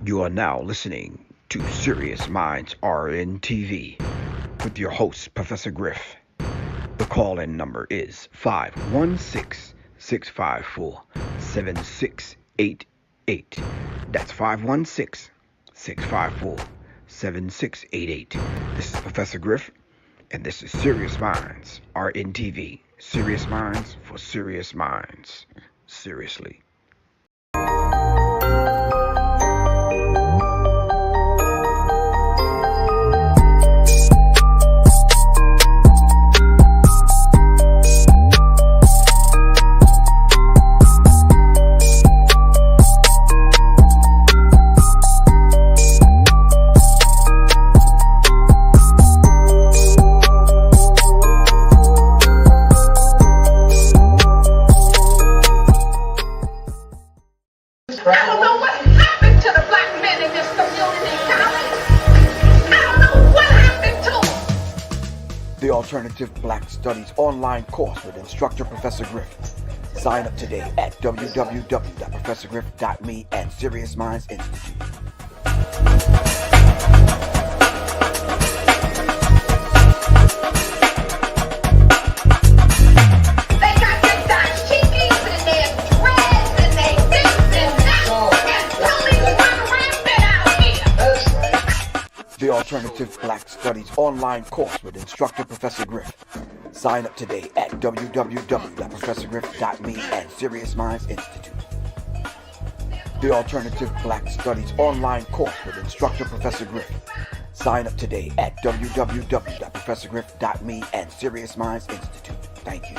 You are now listening to Serious Minds RNTV with your host, Professor Griff. The call-in number is 516-654-7688. That's 516-654-7688. This is Professor Griff, and this is Serious Minds RNTV. Serious Minds for Serious Minds. Seriously. Alternative Black Studies online course with instructor Professor Griff. Sign up today at www.professorgriff.me and Serious Minds Institute. The Alternative Black Studies online course with instructor Professor Griff. Sign up today at www.professorgriff.me and Serious Minds Institute. The Alternative Black Studies online course with instructor Professor Griff. Sign up today at www.professorgriff.me and Serious Minds Institute. Thank you.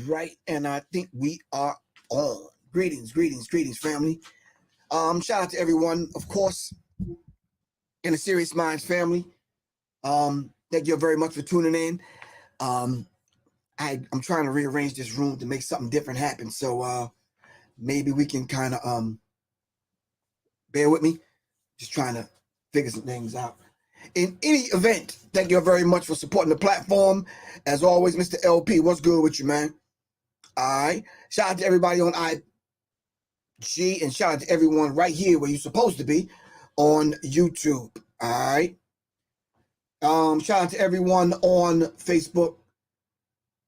Right, and I think we are on. Greetings, family. Shout out to everyone, of course, in the Serious Minds family. Thank you very much for tuning in. I'm trying to rearrange this room to make something different happen, so maybe we can kind of bear with me. Just trying to figure some things out. In any event, thank you very much for supporting the platform. As always, Mr. LP, what's good with you, man? All right. Shout out to everybody on IG and shout out to everyone right here where you're supposed to be on YouTube. All right. Shout out to everyone on Facebook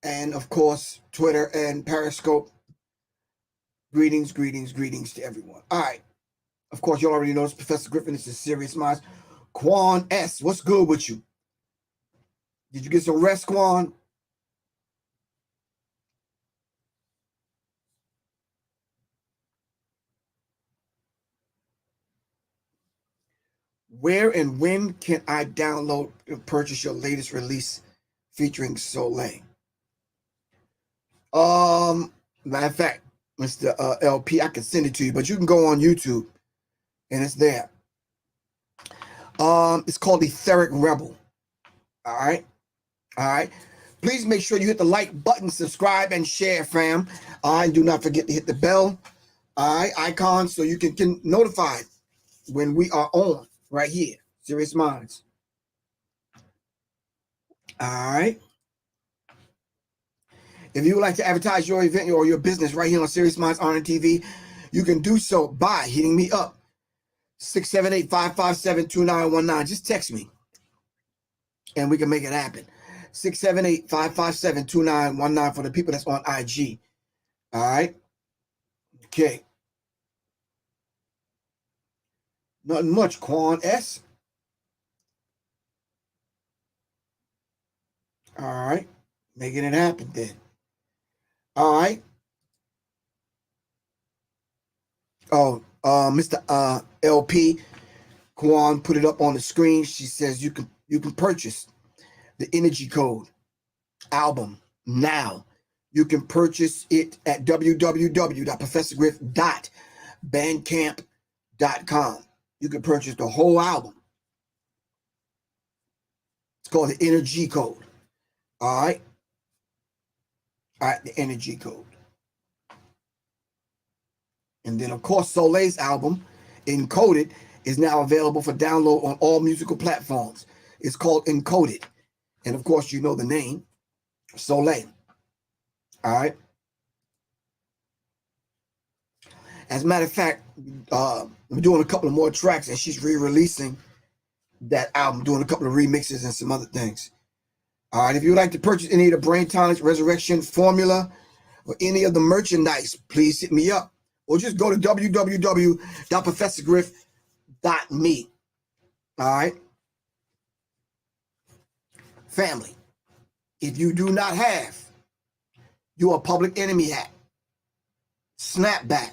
and, of course, Twitter and Periscope. Greetings to everyone. All right. Of course, you already know this Professor Griffin. This is Serious Minds. Quan S., what's good with you? Did you get some rest, Quan? Where and when can I download and purchase your latest release featuring Soleil? Matter of fact, Mr. LP, I can send it to you, but you can go on YouTube and it's there. It's called Etheric Rebel. All right. Please make sure you hit the like button, subscribe, and share, fam. And do not forget to hit the bell, icon, so you can get notified when we are on right here, Serious Minds. All right. If you would like to advertise your event or your business right here on Serious Minds RNTV, you can do so by hitting me up. 678-557-2919. Just text me and we can make it happen. 678-557-2919 for the people that's on IG. All right. Okay. Nothing much, Quan S. All right. Making it happen then. All right. Oh, Mr. LP, Quan put it up on the screen. She says you can purchase the Energy Code album now. You can purchase it at www.professorgriff.bandcamp.com. You can purchase the whole album. It's called the Energy Code. All right. All right, the Energy Code. And then, of course, Soleil's album, Encoded, is now available for download on all musical platforms. It's called Encoded. And, of course, you know the name, Soleil. All right. As a matter of fact, I'm doing a couple of more tracks, and she's re-releasing that album, doing a couple of remixes and some other things. All right. If you would like to purchase any of the Brain Tonics, Resurrection, Formula, or any of the merchandise, please hit me up. Or just go to www.professorgriff.me. All right. Family, if you do not have your Public Enemy hat, snapback,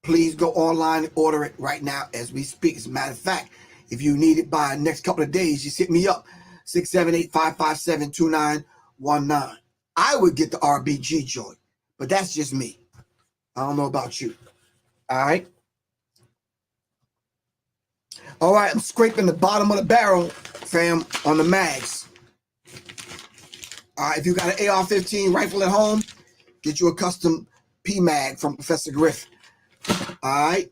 please go online and order it right now as we speak. As a matter of fact, if you need it by the next couple of days, just hit me up, 678-557-2919. I would get the RBG joint, but that's just me. I don't know about you. All right. All right. I'm scraping the bottom of the barrel, fam, on the mags. All right. If you got an AR-15 rifle at home, get you a custom P-mag from Professor Griff. All right.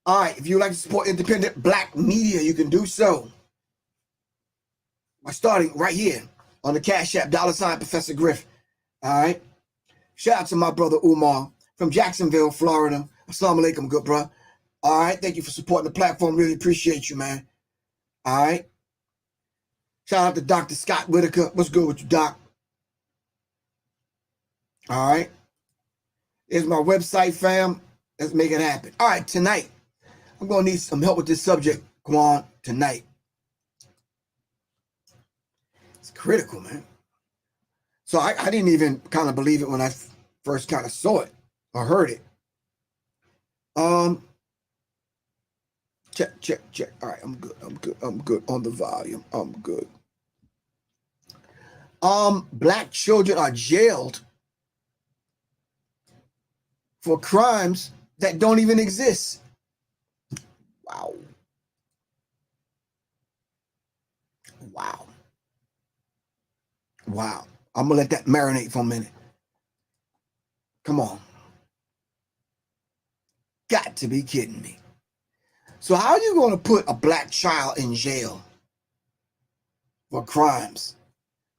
All right. If you like to support independent black media, you can do so by starting right here on the Cash App, $ Professor Griff. All right. Shout out to my brother Umar from Jacksonville, Florida. Assalamu alaikum, good bro. All right. Thank you for supporting the platform. Really appreciate you, man. All right. Shout out to Dr. Scott Whitaker. What's good with you, Doc? All right. Here's my website, fam. Let's make it happen. All right. Tonight, I'm going to need some help with this subject, Quan, tonight. It's critical, man. So I didn't even kind of believe it when I first kind of saw it or heard it. Check. All right, I'm good on the volume. I'm good. Black children are jailed for crimes that don't even exist. Wow. I'm going to let that marinate for a minute. Come on. Got to be kidding me. So how are you going to put a black child in jail for crimes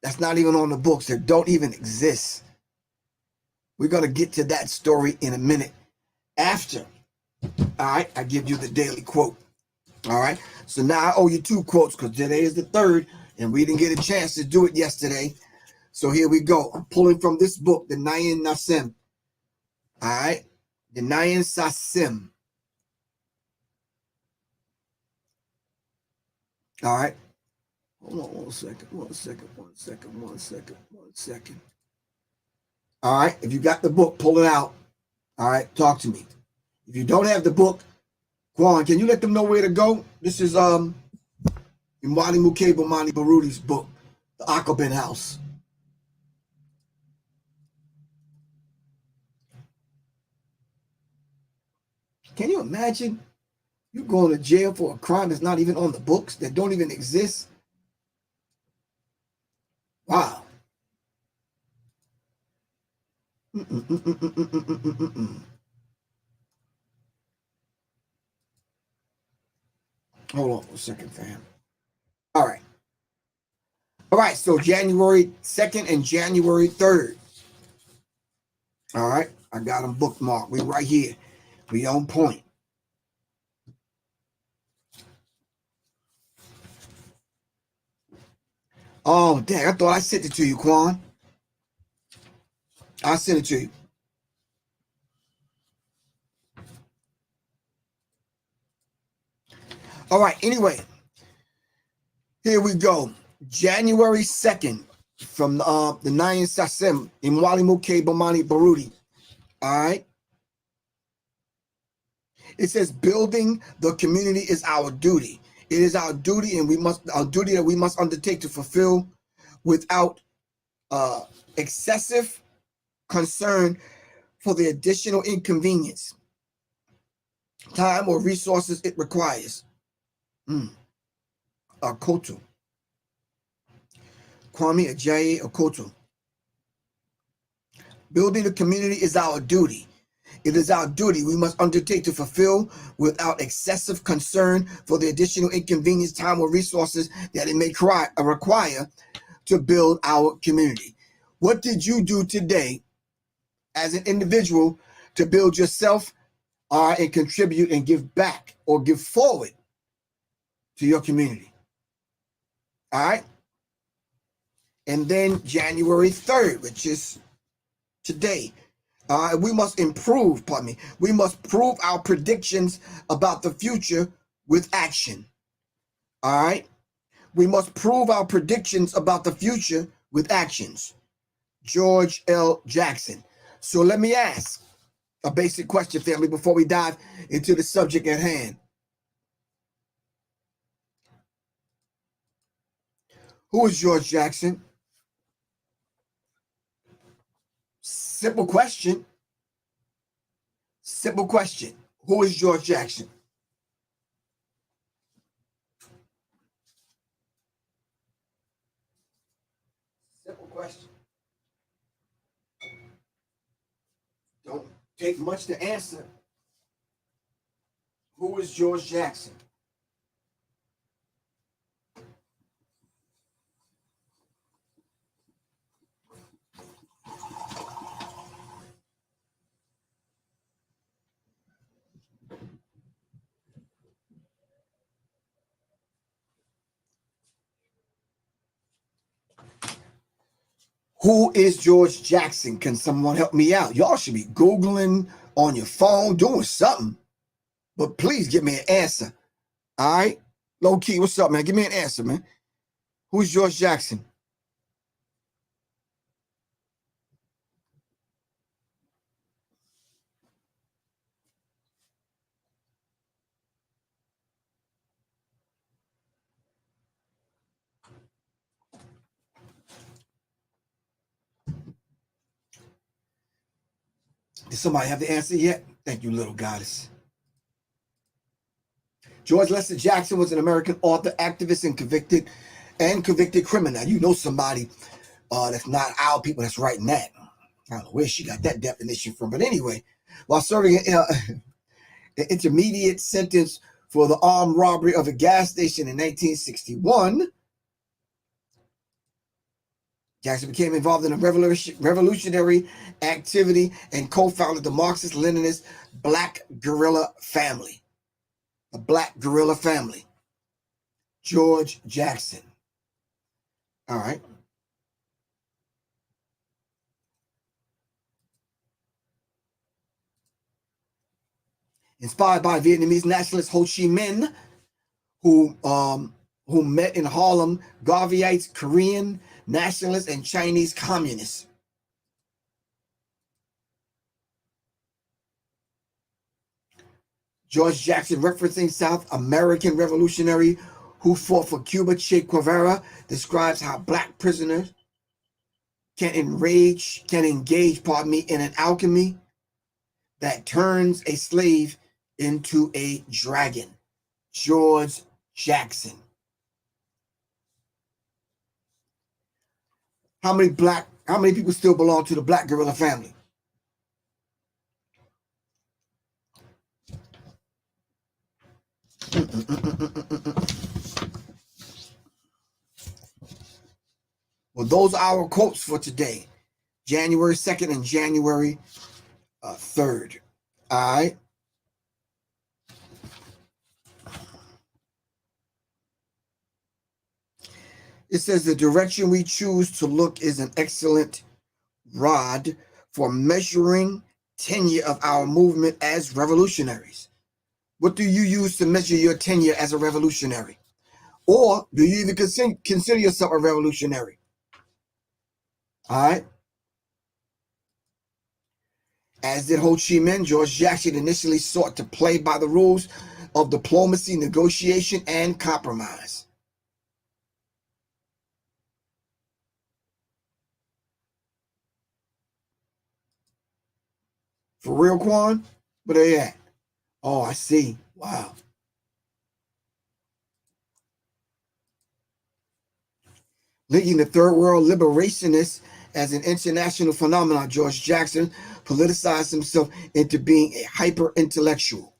that's not even on the books, that don't even exist? We're going to get to that story in a minute after. All right, I give you the daily quote. All right, so now I owe you 2 quotes because today is the 3rd, and we didn't get a chance to do it yesterday. So here we go. I'm pulling from this book, the Nayin Nasim. All right, the Nayin Sasim. All right. Hold on one second. All right, if you got the book, pull it out. All right, talk to me. If you don't have the book, Quan, can you let them know where to go? This is Imwani Mukebe Mani Barudi's book, The Akabin House. Can you imagine you going to jail for a crime that's not even on the books, that don't even exist? Wow. Hold on a second, fam. All right, so January 2nd and January 3rd. All right, I got them bookmarked. We right here. We on point. Oh, dang, I thought I sent it to you, Quan. I sent it to you. All right, anyway, here we go. January 2nd from the Nayan Sasem in Walimuke Bomani Baruti. All right. It says building the community is our duty. It is our duty, and our duty that we must undertake to fulfill without excessive concern for the additional inconvenience, time, or resources it requires. Akoto. Kwame Ajayi Akoto. Building the community is our duty. It is our duty we must undertake to fulfill without excessive concern for the additional inconvenience, time, or resources that it may require to build our community. What did you do today as an individual to build yourself and contribute and give back or give forward to your community? All right. And then January 3rd, which is today. We must improve, we must prove our predictions about the future with action. All right. We must prove our predictions about the future with actions. George L. Jackson. So let me ask a basic question, family, before we dive into the subject at hand. Who is George Jackson? Simple question. Simple question. Who is George Jackson? Simple question. Don't take much to answer. Who is George Jackson? Who is George Jackson? Can someone help me out? Y'all should be Googling on your phone, doing something. But please give me an answer. All right? Low key, what's up, man? Give me an answer, man. Who's George Jackson? Did somebody have the answer yet? Thank you, little goddess. George Lester Jackson was an American author, activist, and convicted criminal. Now, you know somebody that's not our people that's writing that. I don't know where she got that definition from. But anyway, while serving an intermediate sentence for the armed robbery of a gas station in 1961, Jackson became involved in a revolutionary activity and co-founded the Marxist-Leninist Black Guerrilla Family. The Black Guerrilla Family. George Jackson. All right. Inspired by Vietnamese nationalist Ho Chi Minh, who met in Harlem, Garveyites, Korean nationalists, and Chinese communists. George Jackson, referencing South American revolutionary who fought for Cuba, Che Guevara, describes how Black prisoners can engage, in an alchemy that turns a slave into a dragon. George Jackson. How many people still belong to the Black Guerrilla family? Well, those are our quotes for today, January 2nd and January 3rd. All right. It says the direction we choose to look is an excellent rod for measuring tenure of our movement as revolutionaries. What do you use to measure your tenure as a revolutionary? Or do you even consider yourself a revolutionary? All right. As did Ho Chi Minh, George Jackson initially sought to play by the rules of diplomacy, negotiation, and compromise. For real, Quan? Where they at? Oh, I see. Wow. Linking the third world liberationists as an international phenomenon, George Jackson politicized himself into being a hyper-intellectual.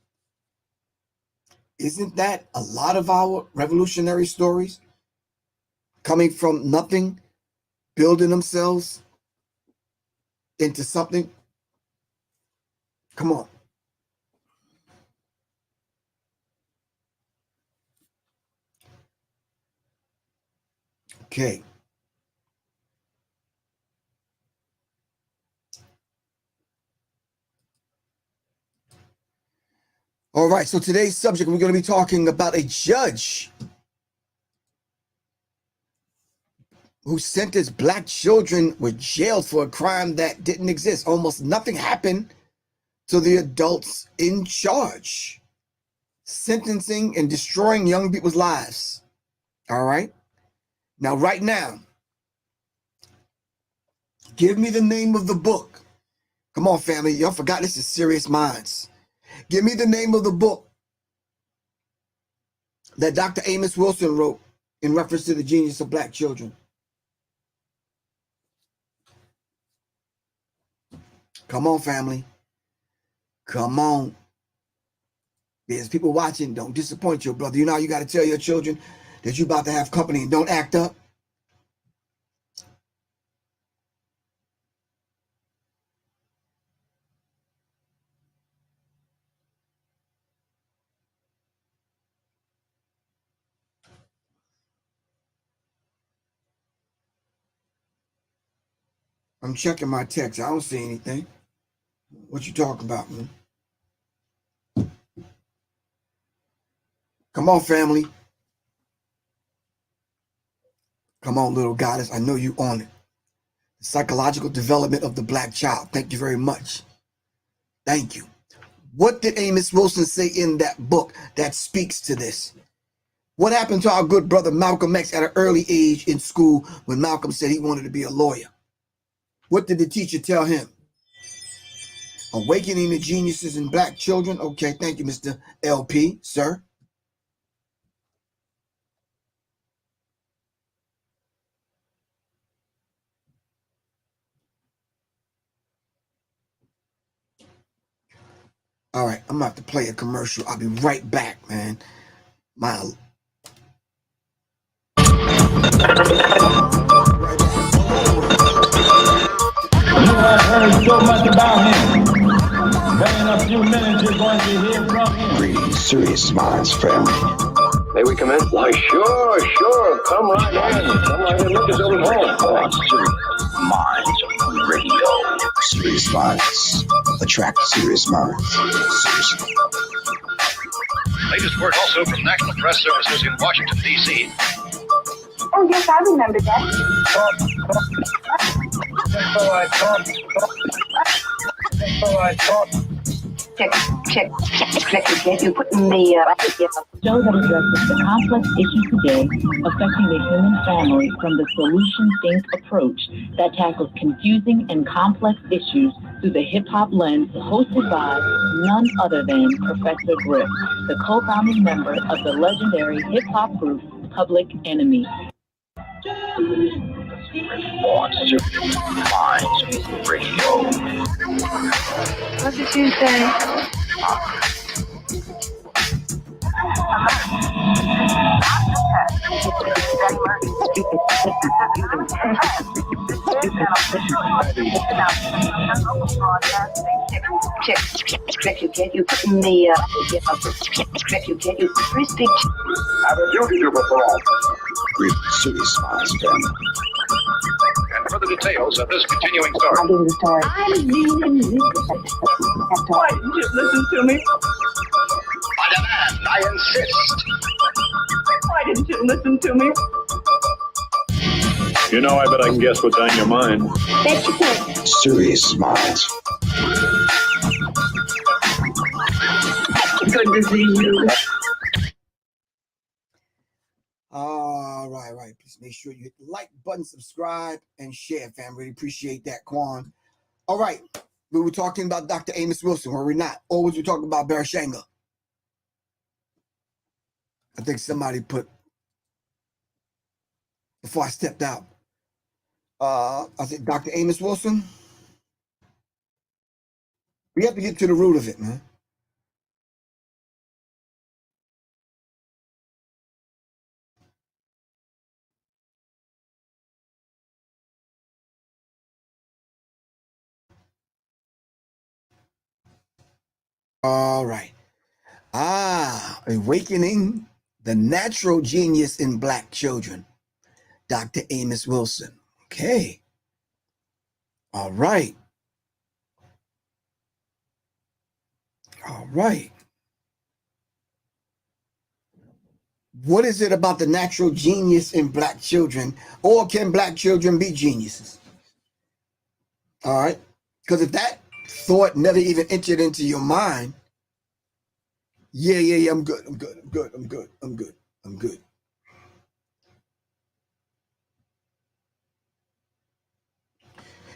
Isn't that a lot of our revolutionary stories? Coming from nothing, building themselves into something? Come on. Okay. All right, so today's subject, we're going to be talking about a judge who sentenced black children were jailed for a crime that didn't exist. Almost nothing happened to the adults in charge. Sentencing and destroying young people's lives. All right. Now, right now, give me the name of the book. Come on, family. Y'all forgot this is Serious Minds. Give me the name of the book that Dr. Amos Wilson wrote in reference to the genius of black children. Come on, family. Come on. There's people watching. Don't disappoint your brother. You know how you got to tell your children that you're about to have company and don't act up? I'm checking my text. I don't see anything. What you talking about, man? Come on, family. Come on, little goddess. I know you on it. The psychological development of the black child. Thank you very much. Thank you. What did Amos Wilson say in that book that speaks to this? What happened to our good brother Malcolm X at an early age in school when Malcolm said he wanted to be a lawyer? What did the teacher tell him? Awakening the geniuses in black children. Okay, thank you, Mr. LP, sir. All right, I'm about to play a commercial. I'll be right back, man. You have heard so much about him, but in a few minutes you're going to hear from him. Greetings, Serious Minds family. May we come in? Why, sure. Come right in. Look, it's over home. On Serious Minds Radio. Serious Minds. Attract Serious Minds. Seriously. Latest word also from National Press Services in Washington, D.C. Oh, yes, I remember that. Check. You put in the show that addresses the complex issues today affecting the human family from the solution think approach that tackles confusing and complex issues through the hip-hop lens, hosted by none other than Professor Griff, the co-founding member of the legendary hip-hop group Public Enemy. On Serious Minds Radio. what did you say? Check. You put in the check. You free speech. I have a duty to perform. Griff, Serious Minds family. And for the details of this continuing story, I'll give you the story. I really Why didn't you listen to me? I demand, I insist. Why didn't you listen to me? You know, I bet I can guess what's on your mind. Bet you can. Serious Minds. Good to see you. All right. Please make sure you hit the like button, subscribe, and share, fam. Really appreciate that, Quan. All right. We were talking about Dr. Amos Wilson, were we not? Or was we talking about Bereshanga? I think somebody put, before I stepped out, I said Dr. Amos Wilson. We have to get to the root of it, man. All right. Awakening the Natural Genius in Black Children. Dr. Amos Wilson. Okay. All right. What is it about the natural genius in Black children? Or can Black children be geniuses? All right. Because if that thought never even entered into your mind, yeah, I'm good.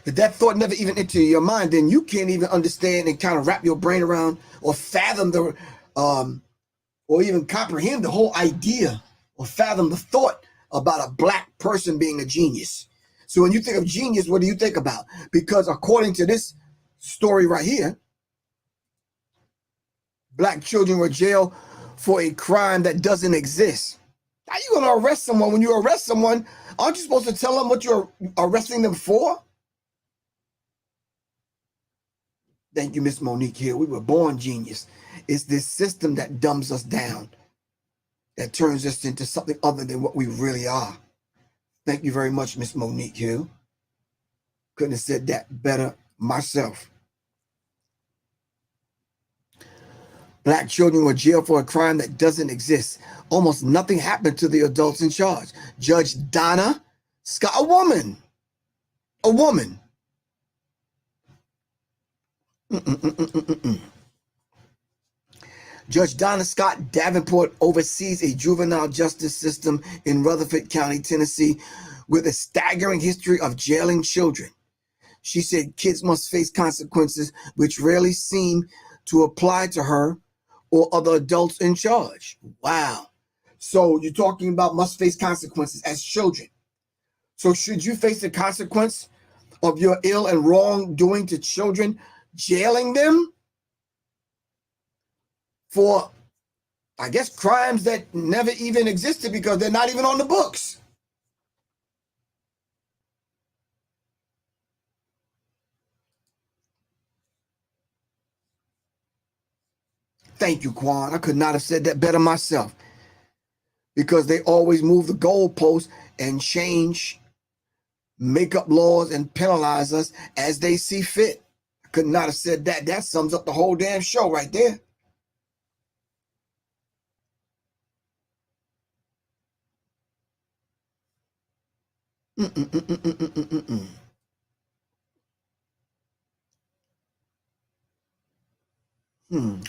If that thought never even entered your mind, then you can't even understand and kind of wrap your brain around or fathom the, or even comprehend the whole idea or fathom the thought about a Black person being a genius. So when you think of genius, what do you think about? Because according to this story right here, Black children were jailed for a crime that doesn't exist. How are you going to arrest someone? When you arrest someone, aren't you supposed to tell them what you're arresting them for? Thank you, Miss Monique Hill. We were born genius. It's this system that dumbs us down, that turns us into something other than what we really are. Thank you very much, Miss Monique Hill. Couldn't have said that better myself. Black children were jailed for a crime that doesn't exist. Almost nothing happened to the adults in charge. Judge Donna Scott, a woman. Judge Donna Scott Davenport oversees a juvenile justice system in Rutherford County, Tennessee, with a staggering history of jailing children. She said kids must face consequences which rarely seem to apply to her or other adults in charge. Wow. So you're talking about must face consequences as children. So should you face the consequence of your ill and wrongdoing to children, jailing them for, I guess, crimes that never even existed because they're not even on the books? Thank you, Quan. I could not have said that better myself, because they always move the goalposts and change, make up laws and penalize us as they see fit. I could not have said that. That sums up the whole damn show right there.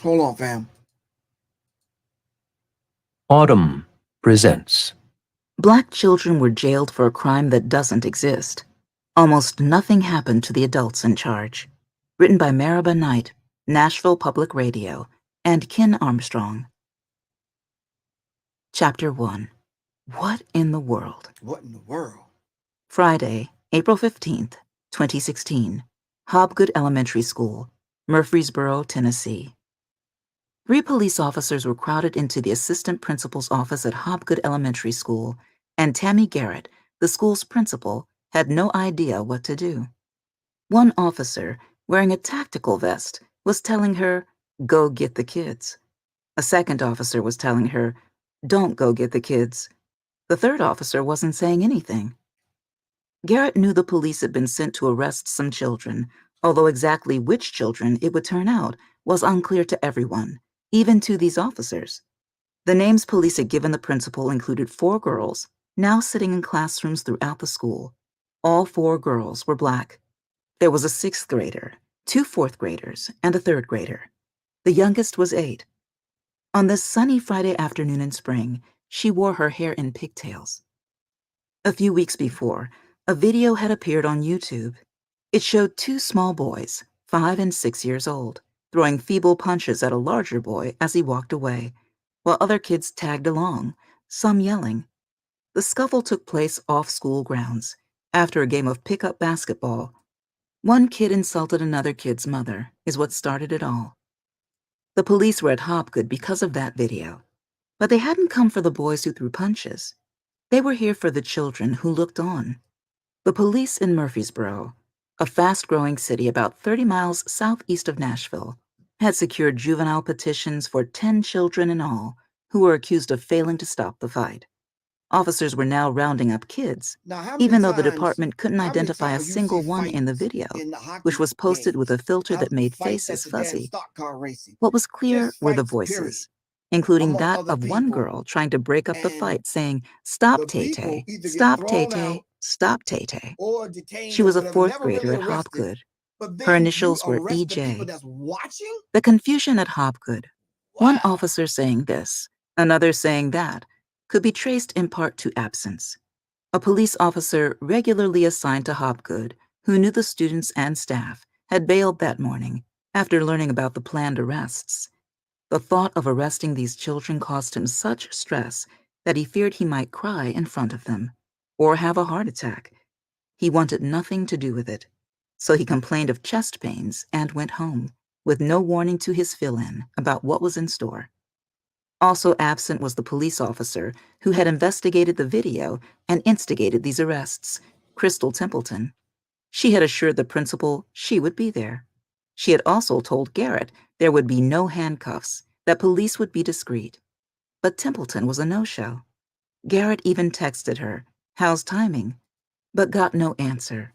Hold on, fam. Autumn presents. Black children were jailed for a crime that doesn't exist. Almost nothing happened to the adults in charge. Written by Maribel Knight, Nashville Public Radio, and Ken Armstrong. Chapter 1. What in the world? What in the world? Friday, April 15th, 2016. Hobgood Elementary School, Murfreesboro, Tennessee. 3 police officers were crowded into the assistant principal's office at Hobgood Elementary School, and Tammy Garrett, the school's principal, had no idea what to do. One officer, wearing a tactical vest, was telling her, "Go get the kids." A second officer was telling her, "Don't go get the kids." The third officer wasn't saying anything. Garrett knew the police had been sent to arrest some children, although exactly which children it would turn out was unclear to everyone, even to these officers. The names police had given the principal included 4 girls, now sitting in classrooms throughout the school. All 4 girls were Black. There was a 6th grader, 2 4th graders, and a 3rd grader. The youngest was 8. On this sunny Friday afternoon in spring, she wore her hair in pigtails. A few weeks before, a video had appeared on YouTube. It showed 2 small boys, 5 and 6 years old, throwing feeble punches at a larger boy as he walked away, while other kids tagged along, some yelling. The scuffle took place off school grounds, after a game of pickup basketball. One kid insulted another kid's mother, is what started it all. The police were at Hopgood because of that video, but they hadn't come for the boys who threw punches. They were here for the children who looked on. The police in Murfreesboro, a fast-growing city about 30 miles southeast of Nashville, had secured juvenile petitions for 10 children in all who were accused of failing to stop the fight. Officers were now rounding up kids, even though the department couldn't identify a single one in the video, which was posted with a filter that made faces fuzzy. What was clear were the voices, including that of one girl trying to break up the fight, saying, "Stop, Tay-Tay, stop, Tay-Tay, stop, Tay-Tay." She was a 4th grader at Hopgood. Her initials were EJ. The confusion at Hopgood, one officer saying this, another saying that, could be traced in part to absence. A police officer regularly assigned to Hopgood, who knew the students and staff, had bailed that morning after learning about the planned arrests. The thought of arresting these children caused him such stress that he feared he might cry in front of them, or have a heart attack. He wanted nothing to do with it, so he complained of chest pains and went home, with no warning to his fill-in about what was in store. Also absent was the police officer who had investigated the video and instigated these arrests, Crystal Templeton. She had assured the principal she would be there. She had also told Garrett there would be no handcuffs, that police would be discreet. But Templeton was a no-show. Garrett even texted her, "How's timing?" but got no answer.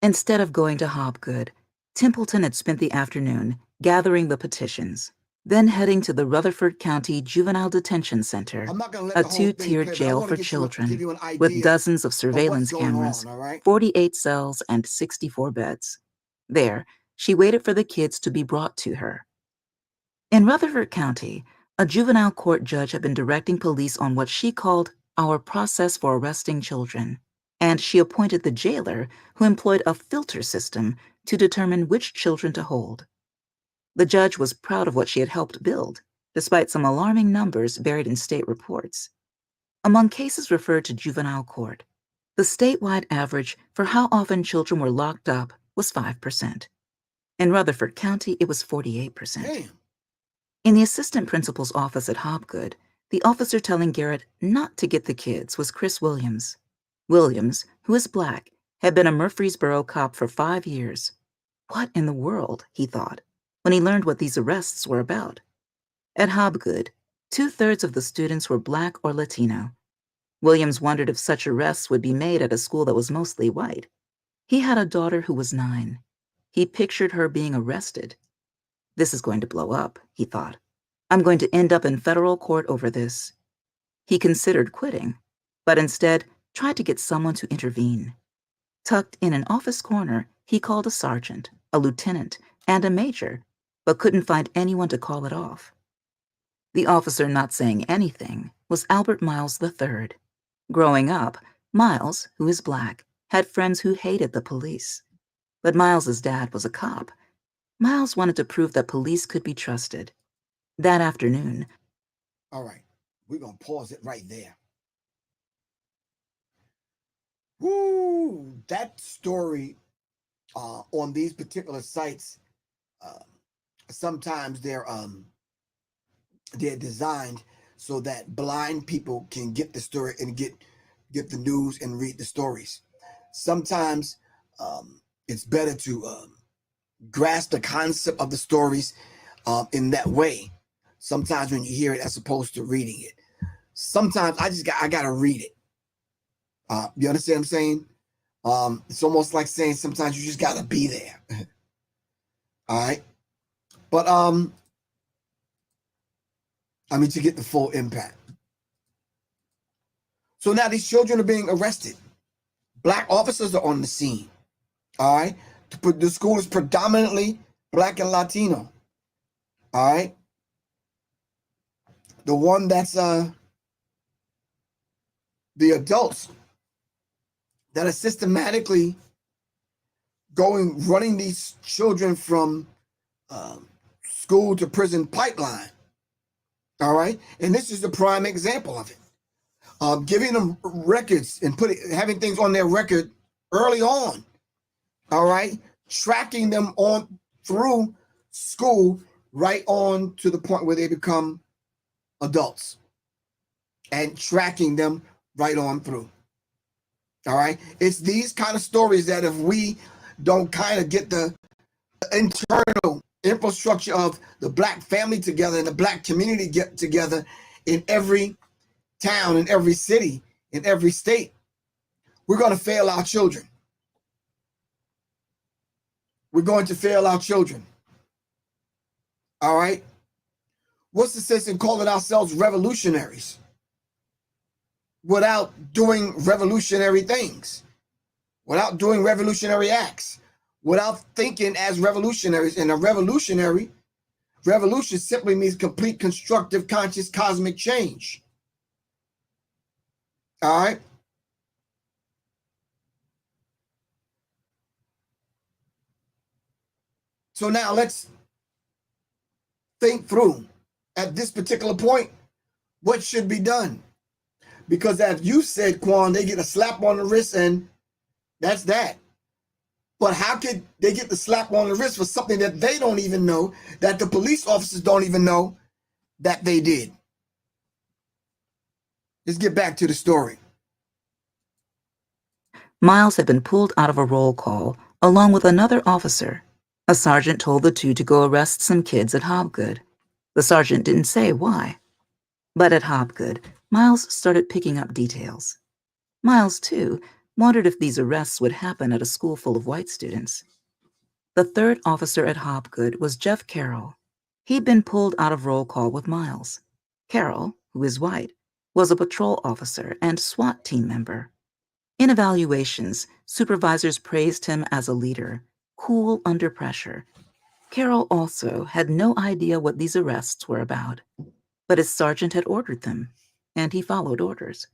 Instead of going to Hopgood, Templeton had spent the afternoon gathering the petitions, then heading to the Rutherford County Juvenile Detention Center, a 2-tiered jail for children, with dozens of surveillance cameras, 48 cells, and 64 beds. There, she waited for the kids to be brought to her. In Rutherford County, a juvenile court judge had been directing police on what she called our process for arresting children, and she appointed the jailer who employed a filter system to determine which children to hold. The judge was proud of what she had helped build, despite some alarming numbers buried in state reports. Among cases referred to juvenile court, the statewide average for how often children were locked up was 5%. In Rutherford County, it was 48%. Damn. In the assistant principal's office at Hopgood, the officer telling Garrett not to get the kids was Chris Williams. Williams, who is Black, had been a Murfreesboro cop for 5 years. What in the world, he thought, when he learned what these arrests were about. At Hopgood, 2/3 of the students were Black or Latino. Williams wondered if such arrests would be made at a school that was mostly white. He had a daughter who was 9. He pictured her being arrested. This is going to blow up, he thought. I'm going to end up in federal court over this. He considered quitting, but instead tried to get someone to intervene. Tucked in an office corner, he called a sergeant, a lieutenant, and a major, but couldn't find anyone to call it off. The officer not saying anything was Albert Miles III. Growing up, Miles, who is Black, had friends who hated the police. But Miles's dad was a cop. Miles wanted to prove that police could be trusted. That afternoon... All right, we're going to pause it right there. Woo! That story on these particular sites, sometimes they're designed so that blind people can get the story and get the news and read the stories. Sometimes it's better to grasp the concept of the stories in that way. Sometimes when you hear it as opposed to reading it. sometimes I gotta read it. You understand what I'm saying? It's almost like saying sometimes you just gotta be there. All right. But to get the full impact. So now these children are being arrested. Black officers are on the scene. All right. The school is predominantly Black and Latino. All right. The one that's the adults that are systematically running these children from school to prison pipeline. All right. And this is the prime example of it. Giving them records and having things on their record early on. All right. Tracking them on through school right on to the point where they become adults and tracking them right on through. All right. It's these kind of stories that if we don't kind of get the internal infrastructure of the Black family together and the Black community get together in every town, in every city, in every state, we're going to fail our children. We're going to fail our children. All right. What's the sense in calling ourselves revolutionaries without doing revolutionary things, without doing revolutionary acts, without thinking as revolutionaries? And revolution simply means complete, constructive, conscious, cosmic change. All right. So now let's think through at this particular point what should be done. Because as you said, Quan, they get a slap on the wrist and that's that. But how could they get the slap on the wrist for something that they don't even know, that the police officers don't even know that they did? Let's get back to the story. Miles had been pulled out of a roll call along with another officer. A sergeant told the two to go arrest some kids at Hobgood. The sergeant didn't say why. But at Hobgood, Miles started picking up details. Miles, too, wondered if these arrests would happen at a school full of white students. The third officer at Hobgood was Jeff Carroll. He'd been pulled out of roll call with Miles. Carroll, who is white, was a patrol officer and SWAT team member. In evaluations, supervisors praised him as a leader, cool under pressure. Carroll also had no idea what these arrests were about, but his sergeant had ordered them, and he followed orders.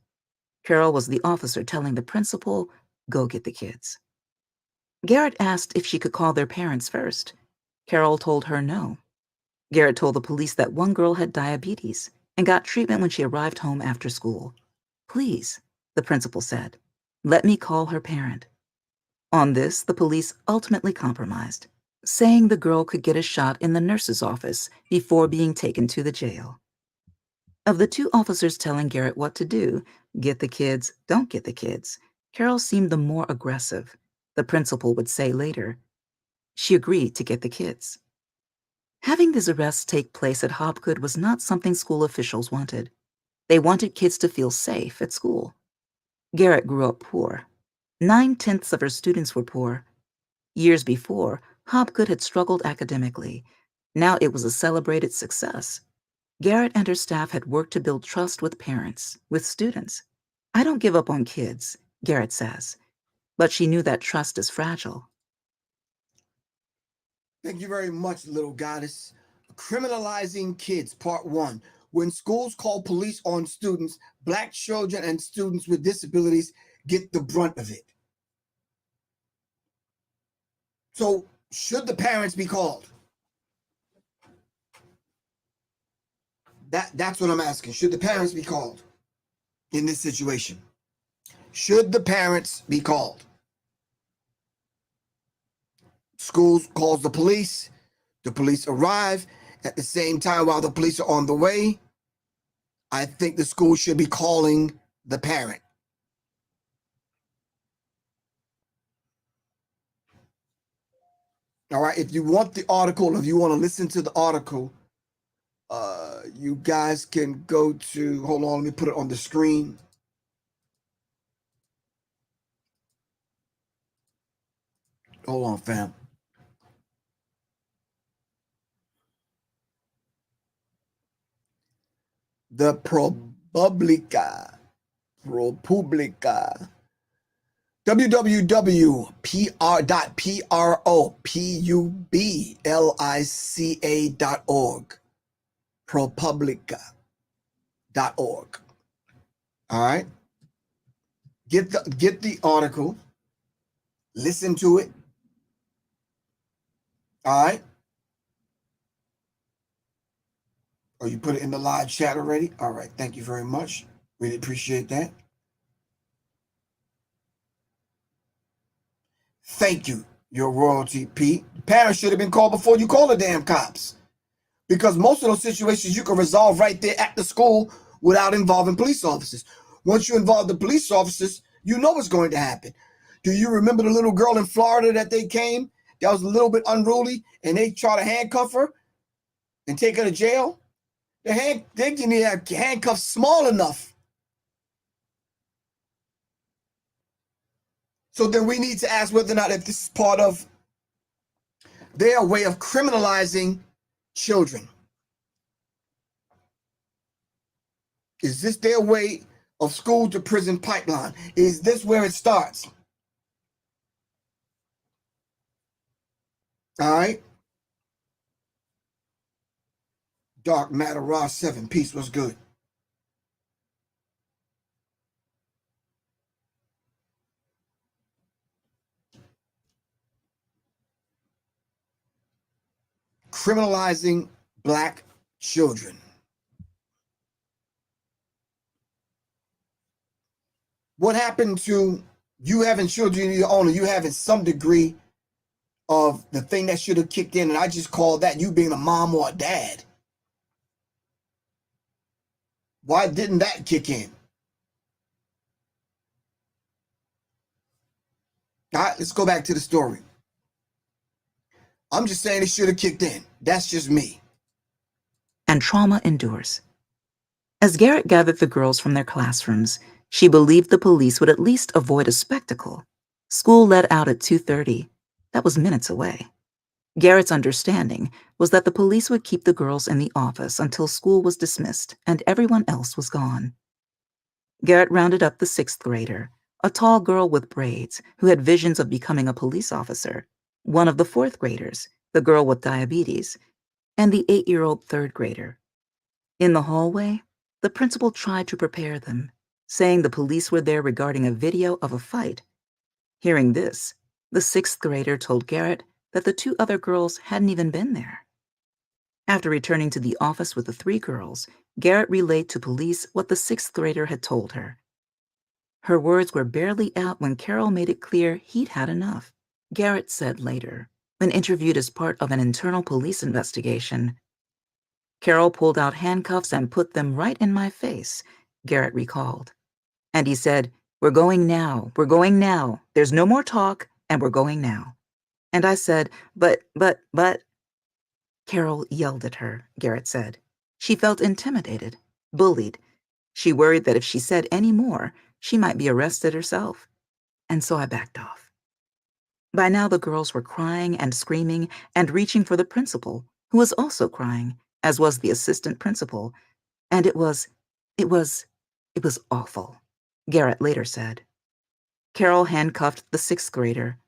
Carroll was the officer telling the principal, "Go get the kids." Garrett asked if she could call their parents first. Carroll told her no. Garrett told the police that one girl had diabetes and got treatment when she arrived home after school. "Please," the principal said, "let me call her parent." On this, the police ultimately compromised, saying the girl could get a shot in the nurse's office before being taken to the jail. Of the two officers telling Garrett what to do, get the kids, don't get the kids, Carroll seemed the more aggressive, the principal would say later. She agreed to get the kids. Having these arrests take place at Hobgood was not something school officials wanted. They wanted kids to feel safe at school. Garrett grew up poor. 9/10 of her students were poor. Years before, Hobgood had struggled academically. Now it was a celebrated success. Garrett and her staff had worked to build trust with parents, with students. "I don't give up on kids," Garrett says, but she knew that trust is fragile. Thank you very much, little goddess. Criminalizing kids, part 1. When schools call police on students, Black children and students with disabilities get the brunt of it. So, should the parents be called? That's what I'm asking. Should the parents be called in this situation? Should the parents be called? Schools calls the police arrive at the same time while the police are on the way. I think the school should be calling the parent. All right, if you want the article, if you want to listen to the article, you guys can go to, hold on, let me put it on the screen. Hold on, fam. The ProPublica, www.ProPublica.org, ProPublica.org. All right. Get the article, listen to it. All right. Oh, you put it in the live chat already? All right. Thank you very much. Really appreciate that. Thank you, your royalty, Pete. Parents should have been called before you call the damn cops. Because most of those situations you can resolve right there at the school without involving police officers. Once you involve the police officers, you know what's going to happen. Do you remember the little girl in Florida that they came that was a little bit unruly and they tried to handcuff her and take her to jail? They didn't have handcuffs small enough. So then we need to ask whether or not if this is part of their way of criminalizing children. Is this their way of school to prison pipeline? Is this where it starts? All right. Dark Matter Raw 7. Peace. What's good? Criminalizing black children. What happened to you having children of your own, and you having some degree of the thing that should have kicked in, and I just call that you being a mom or a dad? Why didn't that kick in? All right, let's go back to the story. I'm just saying it should have kicked in. That's just me. And trauma endures. As Garrett gathered the girls from their classrooms, she believed the police would at least avoid a spectacle. School let out at 2:30. That was minutes away. Garrett's understanding was that the police would keep the girls in the office until school was dismissed and everyone else was gone. Garrett rounded up the 6th grader, a tall girl with braids who had visions of becoming a police officer, one of the 4th graders, the girl with diabetes, and the 8-year-old 3rd grader. In the hallway, the principal tried to prepare them, saying the police were there regarding a video of a fight. Hearing this, the 6th grader told Garrett that the 2 other girls hadn't even been there. After returning to the office with the 3 girls, Garrett relayed to police what the 6th grader had told her. Her words were barely out when Carol made it clear he'd had enough. Garrett said later, when interviewed as part of an internal police investigation, "Carol pulled out handcuffs and put them right in my face," Garrett recalled. And he said, we're going now. There's no more talk, and we're going now." And I said, but. Carol yelled at her, Garrett said. She felt intimidated, bullied. She worried that if she said any more, she might be arrested herself. And so I backed off. By now the girls were crying and screaming and reaching for the principal, who was also crying, as was the assistant principal. And it was awful, Garrett later said. Carol handcuffed the 6th grader.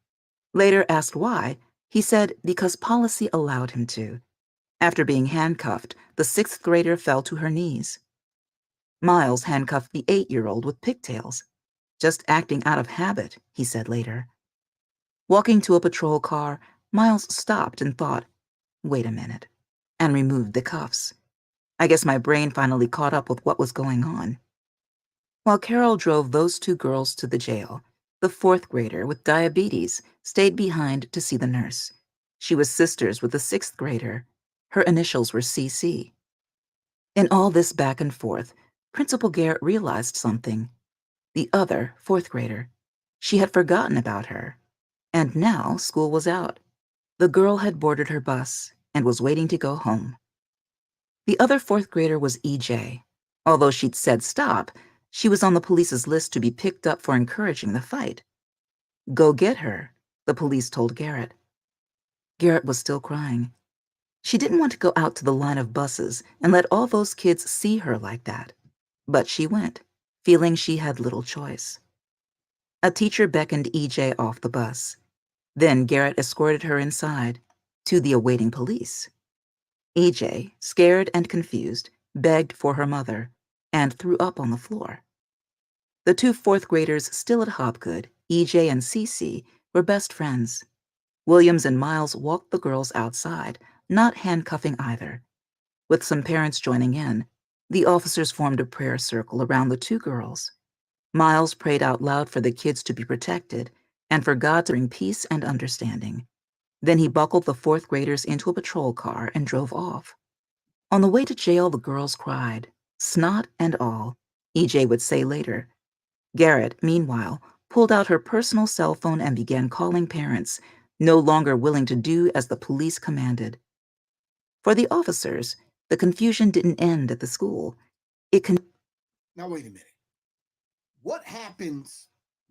Later asked why, he said because policy allowed him to. After being handcuffed, the 6th grader fell to her knees. Miles handcuffed the 8-year-old with pigtails. Just acting out of habit, he said later. Walking to a patrol car, Miles stopped and thought, wait a minute, and removed the cuffs. I guess my brain finally caught up with what was going on. While Carol drove those 2 girls to the jail, the 4th grader with diabetes stayed behind to see the nurse. She was sisters with the 6th grader. Her initials were CC. In all this back and forth, Principal Garrett realized something. The other 4th grader. She had forgotten about her. And now school was out. The girl had boarded her bus and was waiting to go home. The other fourth grader was EJ. Although she'd said stop, she was on the police's list to be picked up for encouraging the fight. Go get her, the police told Garrett. Garrett was still crying. She didn't want to go out to the line of buses and let all those kids see her like that. But she went, feeling she had little choice. A teacher beckoned EJ off the bus. Then Garrett escorted her inside, to the awaiting police. EJ, scared and confused, begged for her mother and threw up on the floor. The two fourth graders still at Hobgood, EJ and Cece, were best friends. Williams and Miles walked the girls outside, not handcuffing either. With some parents joining in, the officers formed a prayer circle around the two girls. Miles prayed out loud for the kids to be protected and for God to bring peace and understanding. Then he buckled the fourth graders into a patrol car and drove off. On the way to jail, the girls cried, snot and all, EJ would say later. Garrett, meanwhile, pulled out her personal cell phone and began calling parents, no longer willing to do as the police commanded. For the officers, the confusion didn't end at the school. Now, wait a minute. What happens?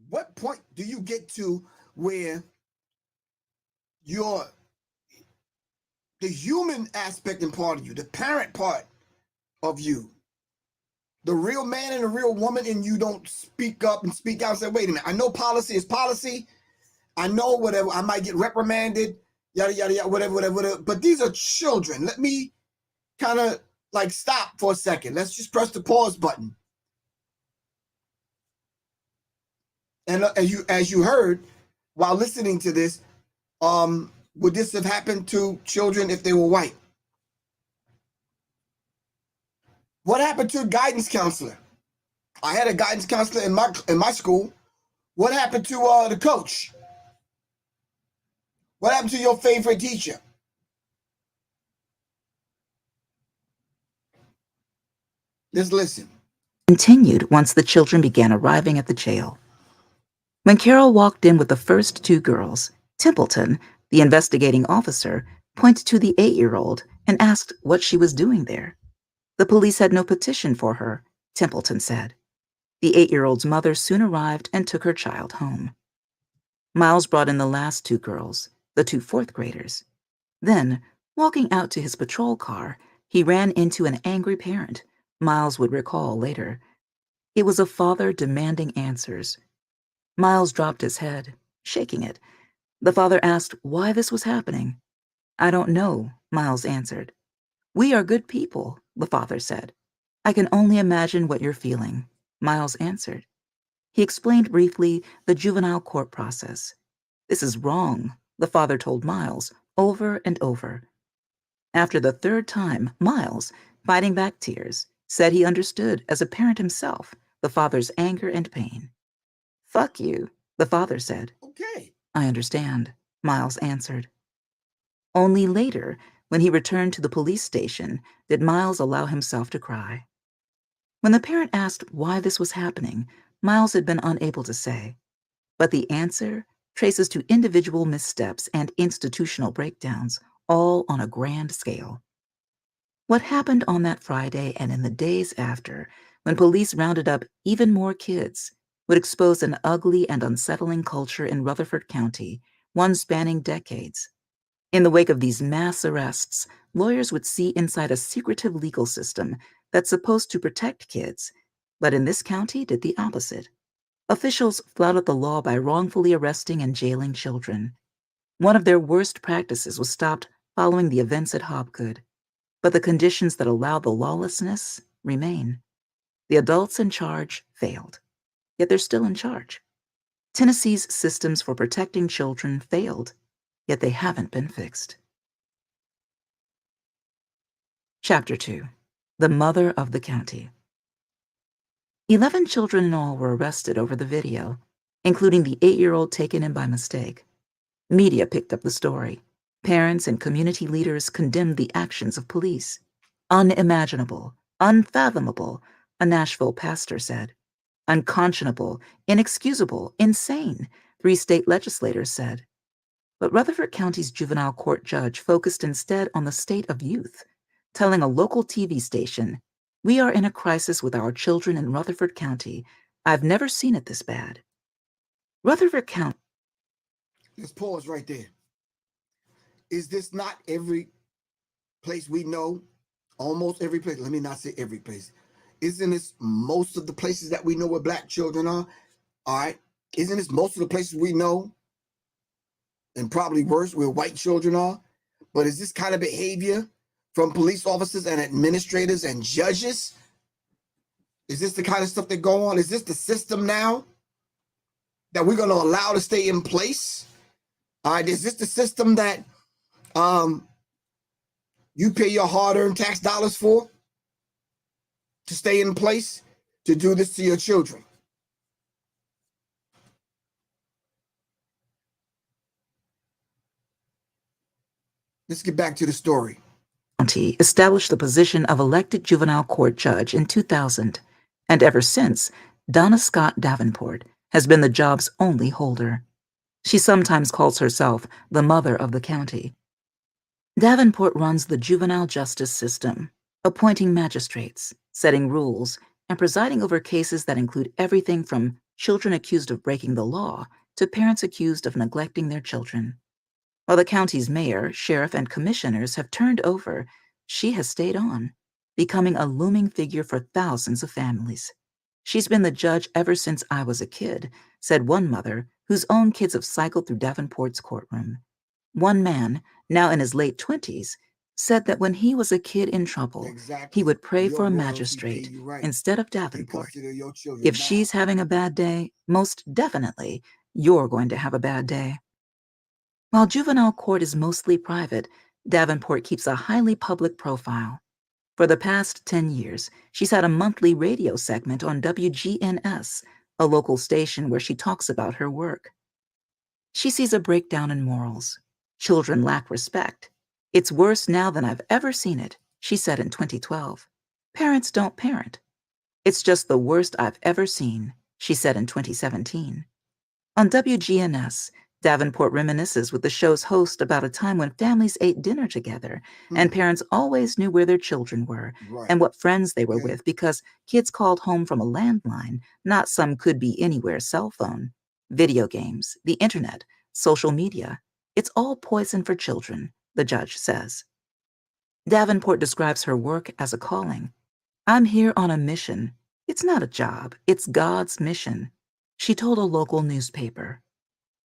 What point do you get to where the human aspect and part of you, the parent part of you, the real man and the real woman, and you don't speak up and speak out and say, wait a minute, I know policy is policy. I know whatever, I might get reprimanded, yada, yada, yada, whatever. But these are children. Let me kind of like stop for a second. Let's just press the pause button. And as you heard while listening to this, would this have happened to children if they were white? What happened to a guidance counselor? I had a guidance counselor in my school. What happened to the coach? What happened to your favorite teacher? Just listen. Continued once the children began arriving at the jail. When Carol walked in with the first two girls, Templeton, the investigating officer, pointed to the 8-year-old and asked what she was doing there. The police had no petition for her, Templeton said. The 8-year-old's mother soon arrived and took her child home. Miles brought in the last two girls, the two fourth graders. Then, walking out to his patrol car, he ran into an angry parent, Miles would recall later. It was a father demanding answers. Miles dropped his head, shaking it. The father asked why this was happening. I don't know, Miles answered. We are good people, the father said. I can only imagine what you're feeling, Miles answered. He explained briefly the juvenile court process. This is wrong, the father told Miles over and over. After the third time, Miles, fighting back tears, said he understood as a parent himself the father's anger and pain. Fuck you, the father said. Okay. I understand, Miles answered. Only later, when he returned to the police station, did Miles allow himself to cry. When the parent asked why this was happening, Miles had been unable to say. But the answer traces to individual missteps and institutional breakdowns, all on a grand scale. What happened on that Friday and in the days after, when police rounded up even more kids, would expose an ugly and unsettling culture in Rutherford County, one spanning decades. In the wake of these mass arrests, lawyers would see inside a secretive legal system that's supposed to protect kids, but in this county did the opposite. Officials flouted the law by wrongfully arresting and jailing children. One of their worst practices was stopped following the events at Hobgood, but the conditions that allow the lawlessness remain. The adults in charge failed, yet they're still in charge. Tennessee's systems for protecting children failed, yet they haven't been fixed. Chapter 2. The Mother of the County. 11 children in all were arrested over the video, including the 8-year-old taken in by mistake. Media picked up the story. Parents and community leaders condemned the actions of police. Unimaginable, unfathomable, a Nashville pastor said. Unconscionable, inexcusable, insane, 3 state legislators said. But Rutherford County's juvenile court judge focused instead on the state of youth. telling a local TV station, "We are in a crisis with our children in Rutherford County. I've never seen it this bad." Rutherford County. Let's pause right there. Is this not every place we know? Almost every place. Let me not say every place. Isn't this most of the places that we know where black children are? All right. Isn't this most of the places we know? And probably worse, where white children are? But is this kind of behavior from police officers and administrators and judges? Is this the kind of stuff that go on? Is this the system now that we're going to allow to stay in place? All right, is this the system that you pay your hard-earned tax dollars for to stay in place, to do this to your children? Let's get back to the story. County established the position of elected juvenile court judge in 2000, and ever since, Donna Scott Davenport has been the job's only holder. She sometimes calls herself the mother of the county. Davenport runs the juvenile justice system, appointing magistrates, setting rules, and presiding over cases that include everything from children accused of breaking the law to parents accused of neglecting their children. While the county's mayor, sheriff, and commissioners have turned over, she has stayed on, becoming a looming figure for thousands of families. "She's been the judge ever since I was a kid," said one mother whose own kids have cycled through Davenport's courtroom. One man, now in his late 20s, said that when he was a kid in trouble, he would pray for a magistrate instead of Davenport. "If she's having a bad day, most definitely you're going to have a bad day." While juvenile court is mostly private, Davenport keeps a highly public profile. For the past 10 years, she's had a monthly radio segment on WGNS, a local station where she talks about her work. She sees a breakdown in morals. Children lack respect. "It's worse now than I've ever seen it," she said in 2012. "Parents don't parent. It's just the worst I've ever seen," she said in 2017. On WGNS, Davenport reminisces with the show's host about a time when families ate dinner together and parents always knew where their children were and what friends they were with because kids called home from a landline, not some could-be-anywhere cell phone. Video games, the internet, social media, it's all poison for children, the judge says. Davenport describes her work as a calling. "I'm here on a mission. It's not a job, it's God's mission," she told a local newspaper.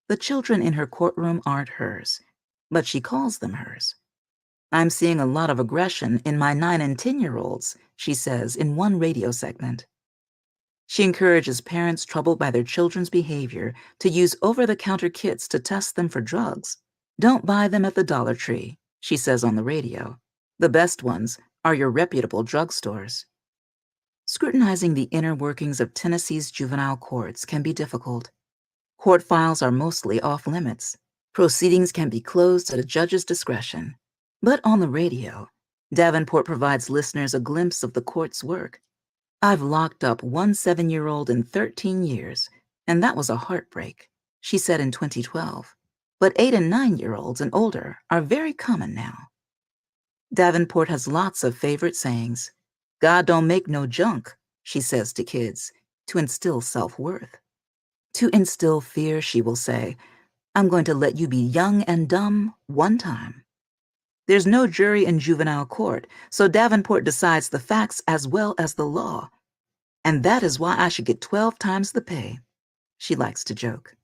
The children in her courtroom aren't hers, but she calls them hers. "I'm seeing a lot of aggression in my 9 and 10-year-olds, she says in one radio segment. She encourages parents troubled by their children's behavior to use over-the-counter kits to test them for drugs. "Don't buy them at the Dollar Tree," she says on the radio. "The best ones are your reputable drugstores." Scrutinizing the inner workings of Tennessee's juvenile courts can be difficult. Court files are mostly off-limits. Proceedings can be closed at a judge's discretion. But on the radio, Davenport provides listeners a glimpse of the court's work. "I've locked up one 7-year-old in 13 years, and that was a heartbreak," she said in 2012. "But 8 and 9-year-olds and older are very common now." Davenport has lots of favorite sayings. "God don't make no junk," she says to kids, to instill self-worth. To instill fear, she will say, "I'm going to let you be young and dumb one time." There's no jury in juvenile court, so Davenport decides the facts as well as the law. "And that is why I should get 12 times the pay," she likes to joke.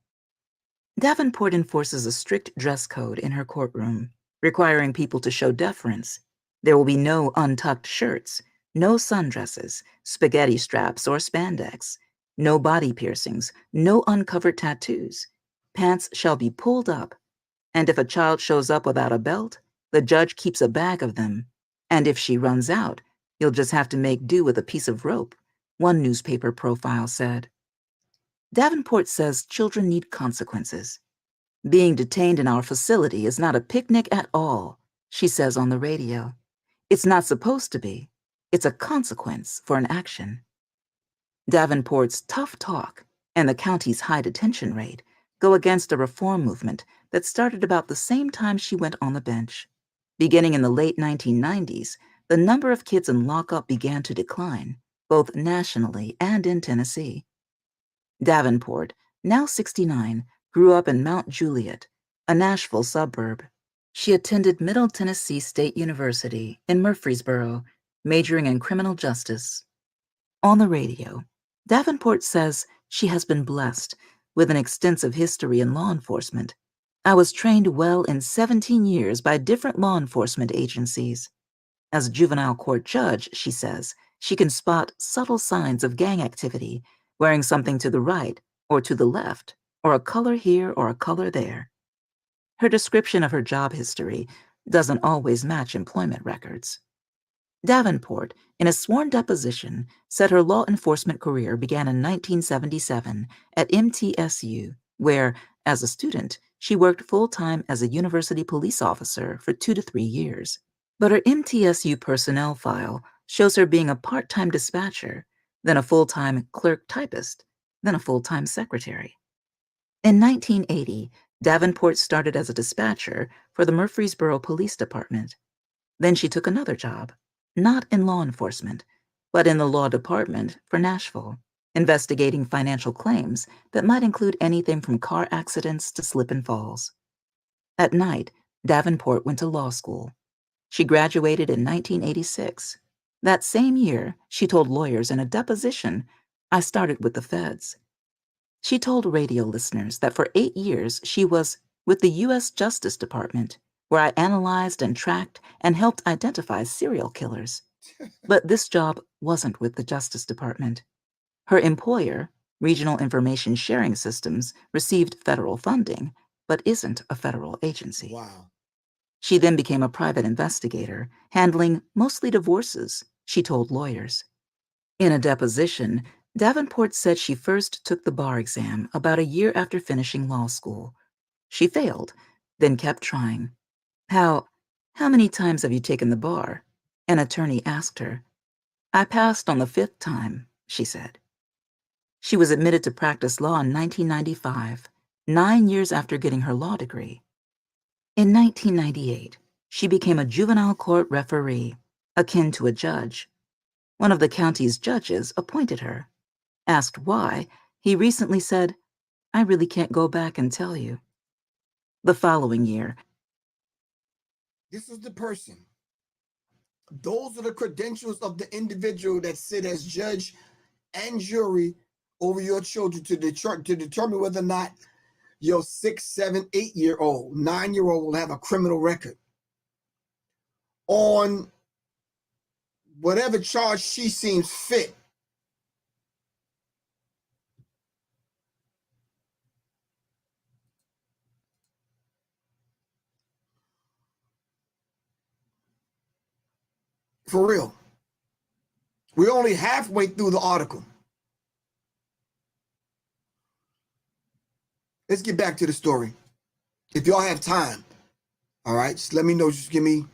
Davenport enforces a strict dress code in her courtroom, requiring people to show deference. There will be no untucked shirts, no sundresses, spaghetti straps, or spandex. No body piercings, no uncovered tattoos. Pants shall be pulled up. And if a child shows up without a belt, the judge keeps a bag of them. And if she runs out, you'll just have to make do with a piece of rope, one newspaper profile said. Davenport says children need consequences. "Being detained in our facility is not a picnic at all," she says on the radio. "It's not supposed to be. It's a consequence for an action." Davenport's tough talk and the county's high detention rate go against a reform movement that started about the same time she went on the bench. Beginning in the late 1990s, the number of kids in lockup began to decline, both nationally and in Tennessee. Davenport, now 69, grew up in Mount Juliet, a Nashville suburb. She attended Middle Tennessee State University in Murfreesboro, majoring in criminal justice. On the radio, Davenport says she has been blessed with an extensive history in law enforcement. I was trained well in 17 years by different law enforcement agencies. As a juvenile court judge, she says, she can spot subtle signs of gang activity, wearing something to the right or to the left, or a color here or a color there. Her description of her job history doesn't always match employment records. Davenport, in a sworn deposition, said her law enforcement career began in 1977 at MTSU, where, as a student, she worked full-time as a university police officer for 2 to 3 years. But her MTSU personnel file shows her being a part-time dispatcher, then a full-time clerk typist, then a full-time secretary. In 1980, Davenport started as a dispatcher for the Murfreesboro Police Department. Then she took another job, not in law enforcement, but in the law department for Nashville, investigating financial claims that might include anything from car accidents to slip and falls. At night, Davenport went to law school. She graduated in 1986. That same year, she told lawyers in a deposition, "I started with the feds." She told radio listeners that for 8 years she was with the U.S. Justice Department, where I analyzed and tracked and helped identify serial killers. But this job wasn't with the Justice Department. Her employer, Regional Information Sharing Systems, received federal funding, but isn't a federal agency. Wow. She then became a private investigator, handling mostly divorces, she told lawyers. In a deposition, Davenport said she first took the bar exam about a year after finishing law school. She failed, then kept trying. How many times have you taken the bar? An attorney asked her. I passed on the 5th time, she said. She was admitted to practice law in 1995, 9 years after getting her law degree. In 1998, she became a juvenile court referee, akin to a judge. One of the county's judges appointed her. Asked why, he recently said, I really can't go back and tell you. The following year, this is the person. Those are the credentials of the individual that sit as judge and jury over your children to determine whether or not your 6, 7, 8-year-old, 9-year-old will have a criminal record on whatever charge she seems fit. For real. We're only halfway through the article. Let's get back to the story. If y'all have time, all right, just let me know. Just give me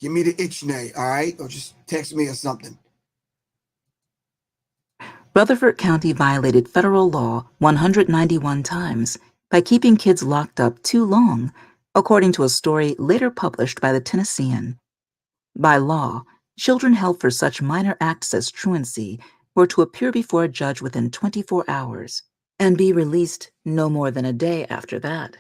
the dictionary, all right? Or just text me or something. Rutherford County violated federal law 191 times by keeping kids locked up too long, according to a story later published by the Tennessean. By law, children held for such minor acts as truancy were to appear before a judge within 24 hours and be released no more than a day after that.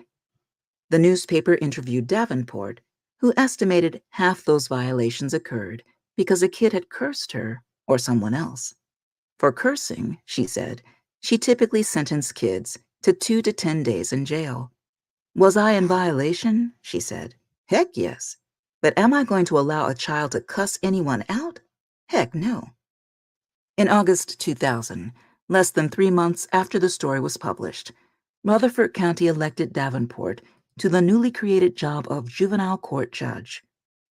The newspaper interviewed Davenport, who estimated half those violations occurred because a kid had cursed her or someone else. For cursing, she said, she typically sentenced kids to 2 to 10 days in jail. Was I in violation? She said. Heck yes. But am I going to allow a child to cuss anyone out? Heck no. In August 2000, less than 3 months after the story was published, Rutherford County elected Davenport to the newly created job of juvenile court judge.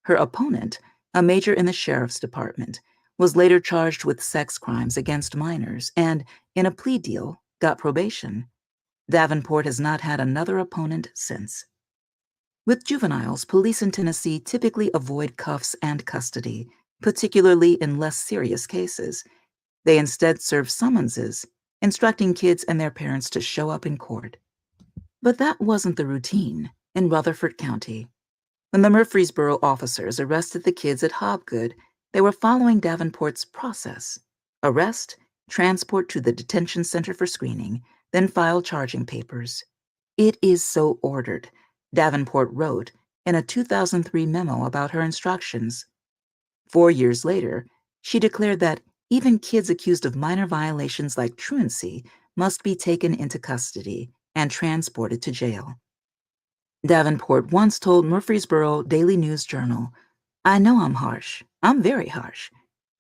Her opponent, a major in the sheriff's department, was later charged with sex crimes against minors and, in a plea deal, got probation. Davenport has not had another opponent since. With juveniles, police in Tennessee typically avoid cuffs and custody, particularly in less serious cases. They instead serve summonses, instructing kids and their parents to show up in court. But that wasn't the routine in Rutherford County. When the Murfreesboro officers arrested the kids at Hobgood, They were following Davenport's process: arrest, transport to the detention center for screening, then file charging papers. "It is so ordered," Davenport wrote in a 2003 memo about her instructions. 4 years later, she declared that even kids accused of minor violations like truancy must be taken into custody and transported to jail. Davenport once told Murfreesboro Daily News Journal, "I know I'm harsh. I'm very harsh.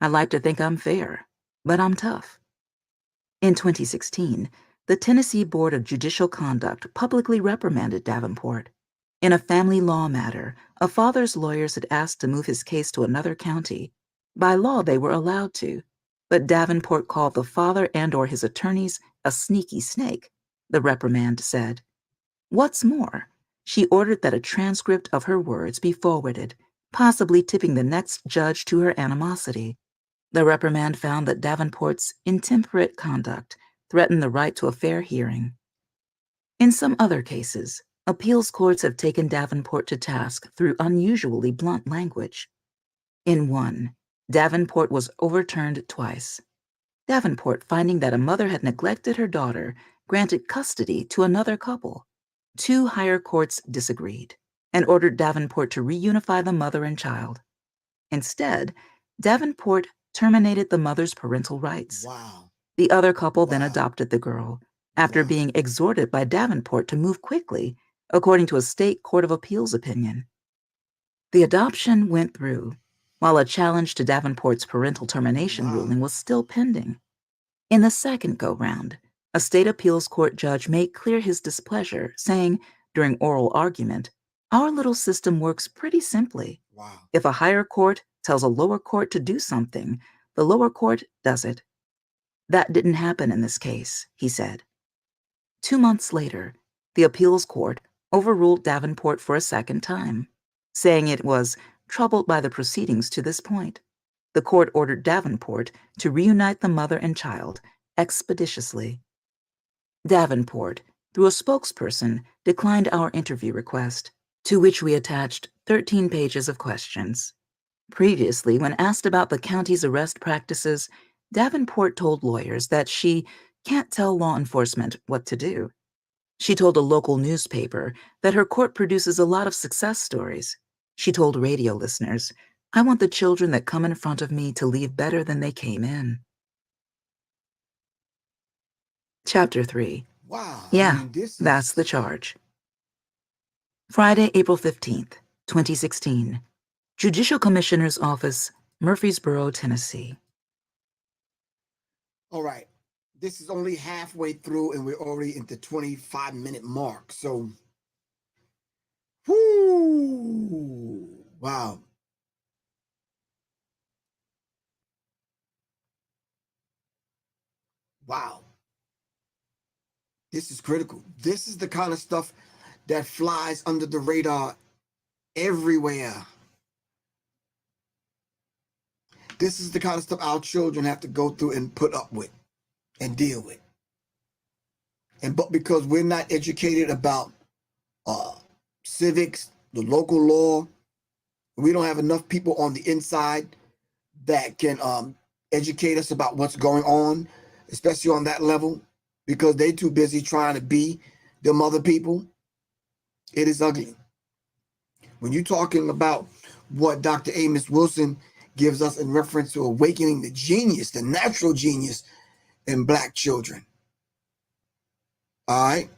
I like to think I'm fair, but I'm tough." In 2016, the Tennessee Board of Judicial Conduct publicly reprimanded Davenport. In a family law matter, a father's lawyers had asked to move his case to another county. By law, they were allowed to, but Davenport called the father and/or his attorneys a sneaky snake, the reprimand said. What's more, she ordered that a transcript of her words be forwarded, possibly tipping the next judge to her animosity. The reprimand found that Davenport's intemperate conduct threatened the right to a fair hearing. In some other cases, appeals courts have taken Davenport to task through unusually blunt language. In one, Davenport was overturned twice. Davenport, finding that a mother had neglected her daughter, granted custody to another couple. 2 higher courts disagreed and ordered Davenport to reunify the mother and child. Instead, Davenport terminated the mother's parental rights. Wow. The other couple then adopted the girl, after being exhorted by Davenport to move quickly, according to a state court of appeals opinion. The adoption went through, while a challenge to Davenport's parental termination ruling was still pending. In the second go-round, a state appeals court judge made clear his displeasure, saying, during oral argument, "Our little system works pretty simply. If a higher court tells a lower court to do something, the lower court does it." That didn't happen in this case, he said. 2 months later, the appeals court overruled Davenport for a second time, saying it was troubled by the proceedings to this point. The court ordered Davenport to reunite the mother and child expeditiously. Davenport, through a spokesperson, declined our interview request, to which we attached 13 pages of questions. Previously, when asked about the county's arrest practices, Davenport told lawyers that she can't tell law enforcement what to do. She told a local newspaper that her court produces a lot of success stories. She told radio listeners, "I want the children that come in front of me to leave better than they came in." Chapter 3. Wow. Yeah, that's the charge. Friday, April 15th, 2016. Judicial Commissioner's Office, Murfreesboro, Tennessee. All right. This is only halfway through and we're already into 25-minute mark. So, whoo, wow. Wow. This is critical. This is the kind of stuff that flies under the radar everywhere. This is the kind of stuff our children have to go through and put up with and deal with. But because we're not educated about civics, the local law, we don't have enough people on the inside that can educate us about what's going on, especially on that level, because they're too busy trying to be them other people. It is ugly. When you're talking about what Dr. Amos Wilson gives us in reference to awakening the genius, the natural genius in Black children. All right.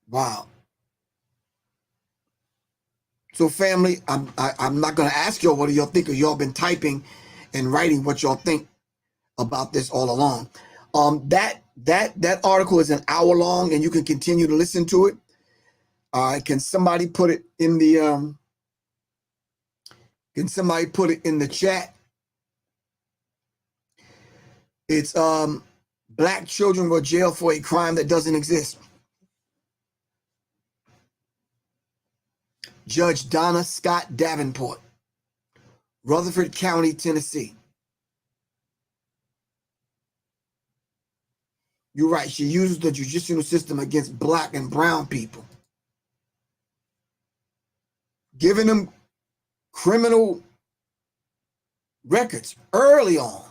Wow. So family, I'm not going to ask y'all what do y'all think, because y'all been typing and writing what y'all think about this all along. That article is an hour long and you can continue to listen to it. Can somebody put it in the chat? It's Black children were jailed for a crime that doesn't exist. Judge Donna Scott Davenport, Rutherford County, Tennessee. You're right. She uses the judicial system against Black and brown people, giving them criminal records early on.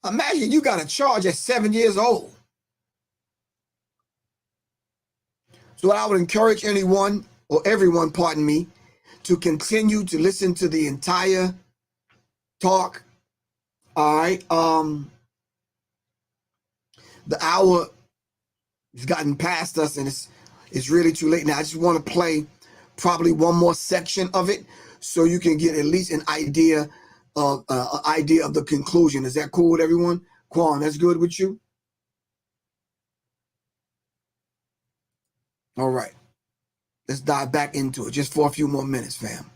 Imagine you got a charge at 7 years old. So I would encourage anyone, or everyone, pardon me, to continue to listen to the entire talk. All right. The hour has gotten past us, and it's really too late now. I just want to play probably one more section of it so you can get at least an idea of the conclusion. Is that cool with everyone? Quan, that's good with you? All right. Let's dive back into it just for a few more minutes, fam.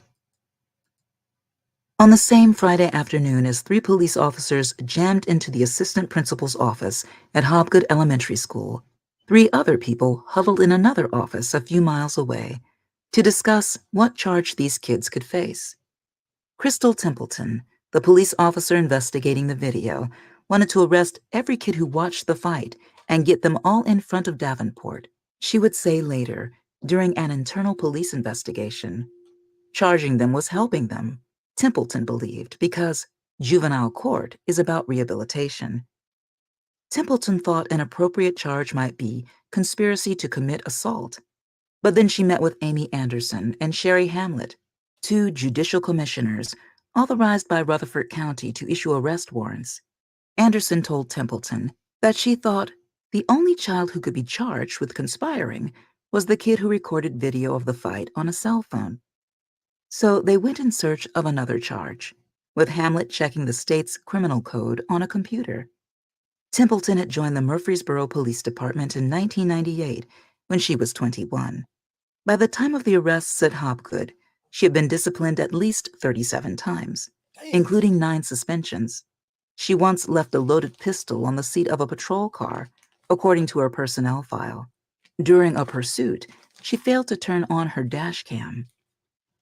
On the same Friday afternoon as 3 police officers jammed into the assistant principal's office at Hobgood Elementary School, 3 other people huddled in another office a few miles away to discuss what charge these kids could face. Crystal Templeton, the police officer investigating the video, wanted to arrest every kid who watched the fight and get them all in front of Davenport. She would say later, during an internal police investigation, charging them was helping them, Templeton believed, because juvenile court is about rehabilitation. Templeton thought an appropriate charge might be conspiracy to commit assault. But then she met with Amy Anderson and Sherry Hamlet, 2 judicial commissioners authorized by Rutherford County to issue arrest warrants. Anderson told Templeton that she thought the only child who could be charged with conspiring was the kid who recorded video of the fight on a cell phone. So they went in search of another charge, with Hamlet checking the state's criminal code on a computer. Templeton had joined the Murfreesboro Police Department in 1998 when she was 21. By the time of the arrests at Hobgood, she had been disciplined at least 37 times, including 9 suspensions. She once left a loaded pistol on the seat of a patrol car, according to her personnel file. During a pursuit, she failed to turn on her dash cam.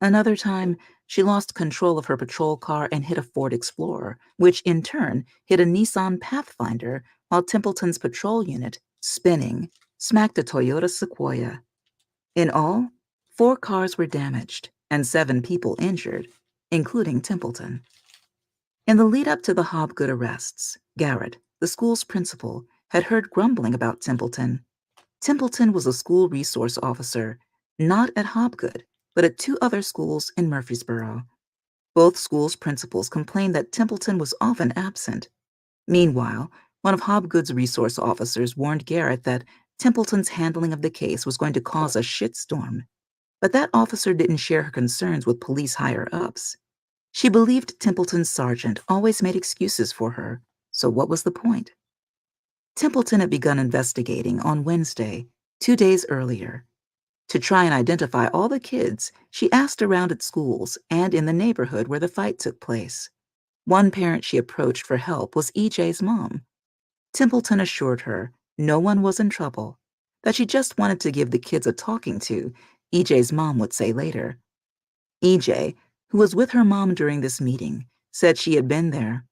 Another time, she lost control of her patrol car and hit a Ford Explorer, which in turn hit a Nissan Pathfinder while Templeton's patrol unit, spinning, smacked a Toyota Sequoia. In all, 4 cars were damaged and 7 people injured, including Templeton. In the lead-up to the Hobgood arrests, Garrett, the school's principal, had heard grumbling about Templeton. Templeton was a school resource officer, not at Hobgood, but at 2 other schools in Murfreesboro. Both schools' principals complained that Templeton was often absent. Meanwhile, one of Hobgood's resource officers warned Garrett that Templeton's handling of the case was going to cause a shitstorm. But that officer didn't share her concerns with police higher-ups. She believed Templeton's sergeant always made excuses for her, so what was the point? Templeton had begun investigating on Wednesday, 2 days earlier. To try and identify all the kids, she asked around at schools and in the neighborhood where the fight took place. One parent she approached for help was EJ's mom. Templeton assured her no one was in trouble, that she just wanted to give the kids a talking to, EJ's mom would say later. EJ, who was with her mom during this meeting, said she had been there.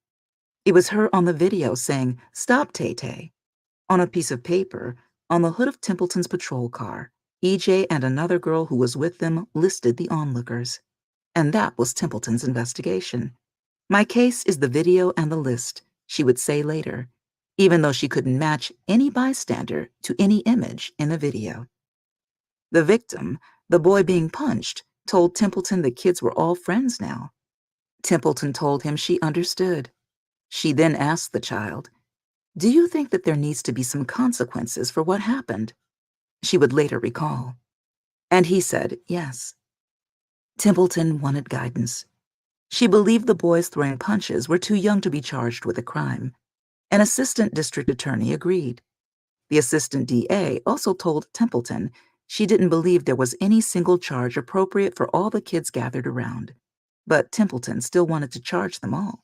It was her on the video saying, "Stop, Tay-Tay." On a piece of paper, on the hood of Templeton's patrol car, EJ and another girl who was with them listed the onlookers. And that was Templeton's investigation. "My case is the video and the list," she would say later, even though she couldn't match any bystander to any image in the video. The victim, the boy being punched, told Templeton the kids were all friends now. Templeton told him she understood. She then asked the child, "Do you think that there needs to be some consequences for what happened?" She would later recall. And he said yes. Templeton wanted guidance. She believed the boys throwing punches were too young to be charged with a crime. An assistant district attorney agreed. The assistant DA also told Templeton she didn't believe there was any single charge appropriate for all the kids gathered around, but Templeton still wanted to charge them all.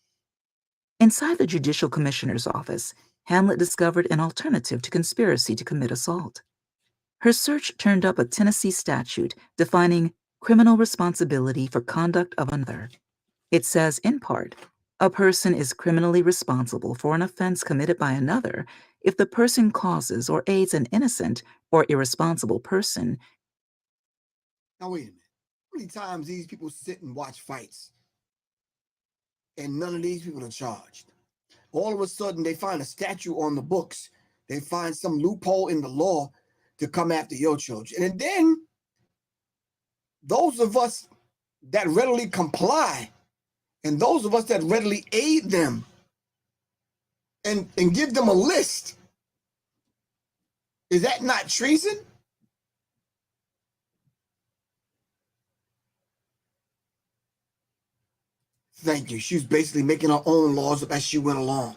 Inside the judicial commissioner's office, Hamlet discovered an alternative to conspiracy to commit assault. Her search turned up a Tennessee statute defining criminal responsibility for conduct of another. It says, in part, a person is criminally responsible for an offense committed by another if the person causes or aids an innocent or irresponsible person. Now, wait a minute. How many times these people sit and watch fights and none of these people are charged. All of a sudden, they find a statute on the books. They find some loophole in the law to come after your children. And then those of us that readily comply and those of us that readily aid them and give them a list, is that not treason? Thank you. She was basically making her own laws up as she went along.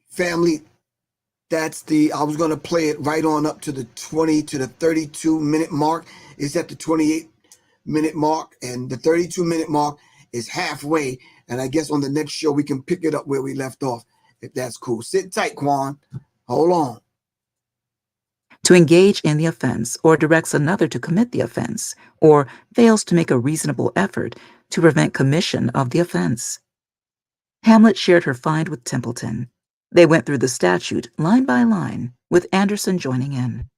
Family, I was going to play it right on up to the 20 to the 32 minute mark. It's at the 28-minute mark, and the 32-minute mark is halfway. And I guess on the next show, we can pick it up where we left off, if that's cool. Sit tight, Quan. Hold on. To engage in the offense or directs another to commit the offense or fails to make a reasonable effort to prevent commission of the offense. Hamlet shared her find with Templeton. They went through the statute line by line, with Anderson joining in.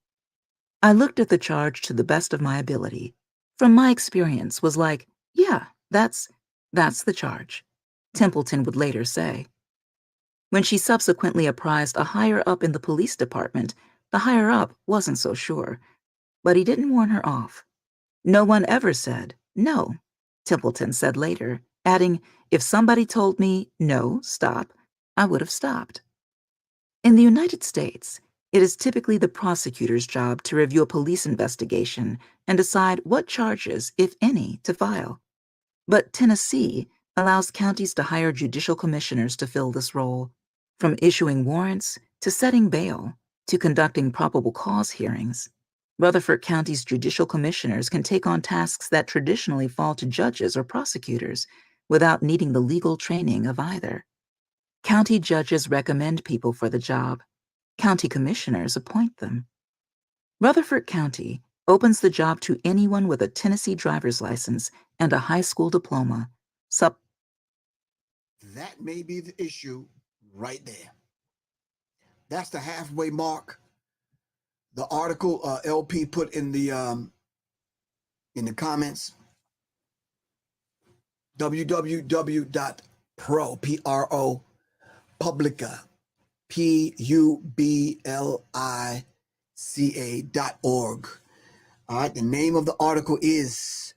I looked at the charge to the best of my ability. From my experience, was like, yeah, that's the charge, Templeton would later say. When she subsequently apprised a higher up in the police department, the higher up wasn't so sure, but he didn't warn her off. No one ever said, no, Templeton said later, adding, if somebody told me, no, stop, I would have stopped. In the United States, it is typically the prosecutor's job to review a police investigation and decide what charges, if any, to file. But Tennessee allows counties to hire judicial commissioners to fill this role, from issuing warrants to setting bail to conducting probable cause hearings. Rutherford County's judicial commissioners can take on tasks that traditionally fall to judges or prosecutors without needing the legal training of either. County judges recommend people for the job. County commissioners appoint them. Rutherford County opens the job to anyone with a Tennessee driver's license and a high school diploma. That may be the issue right there. That's the halfway mark. The article LP put in the comments, www.ProPublica, PUBLICA.org. All right, the name of the article is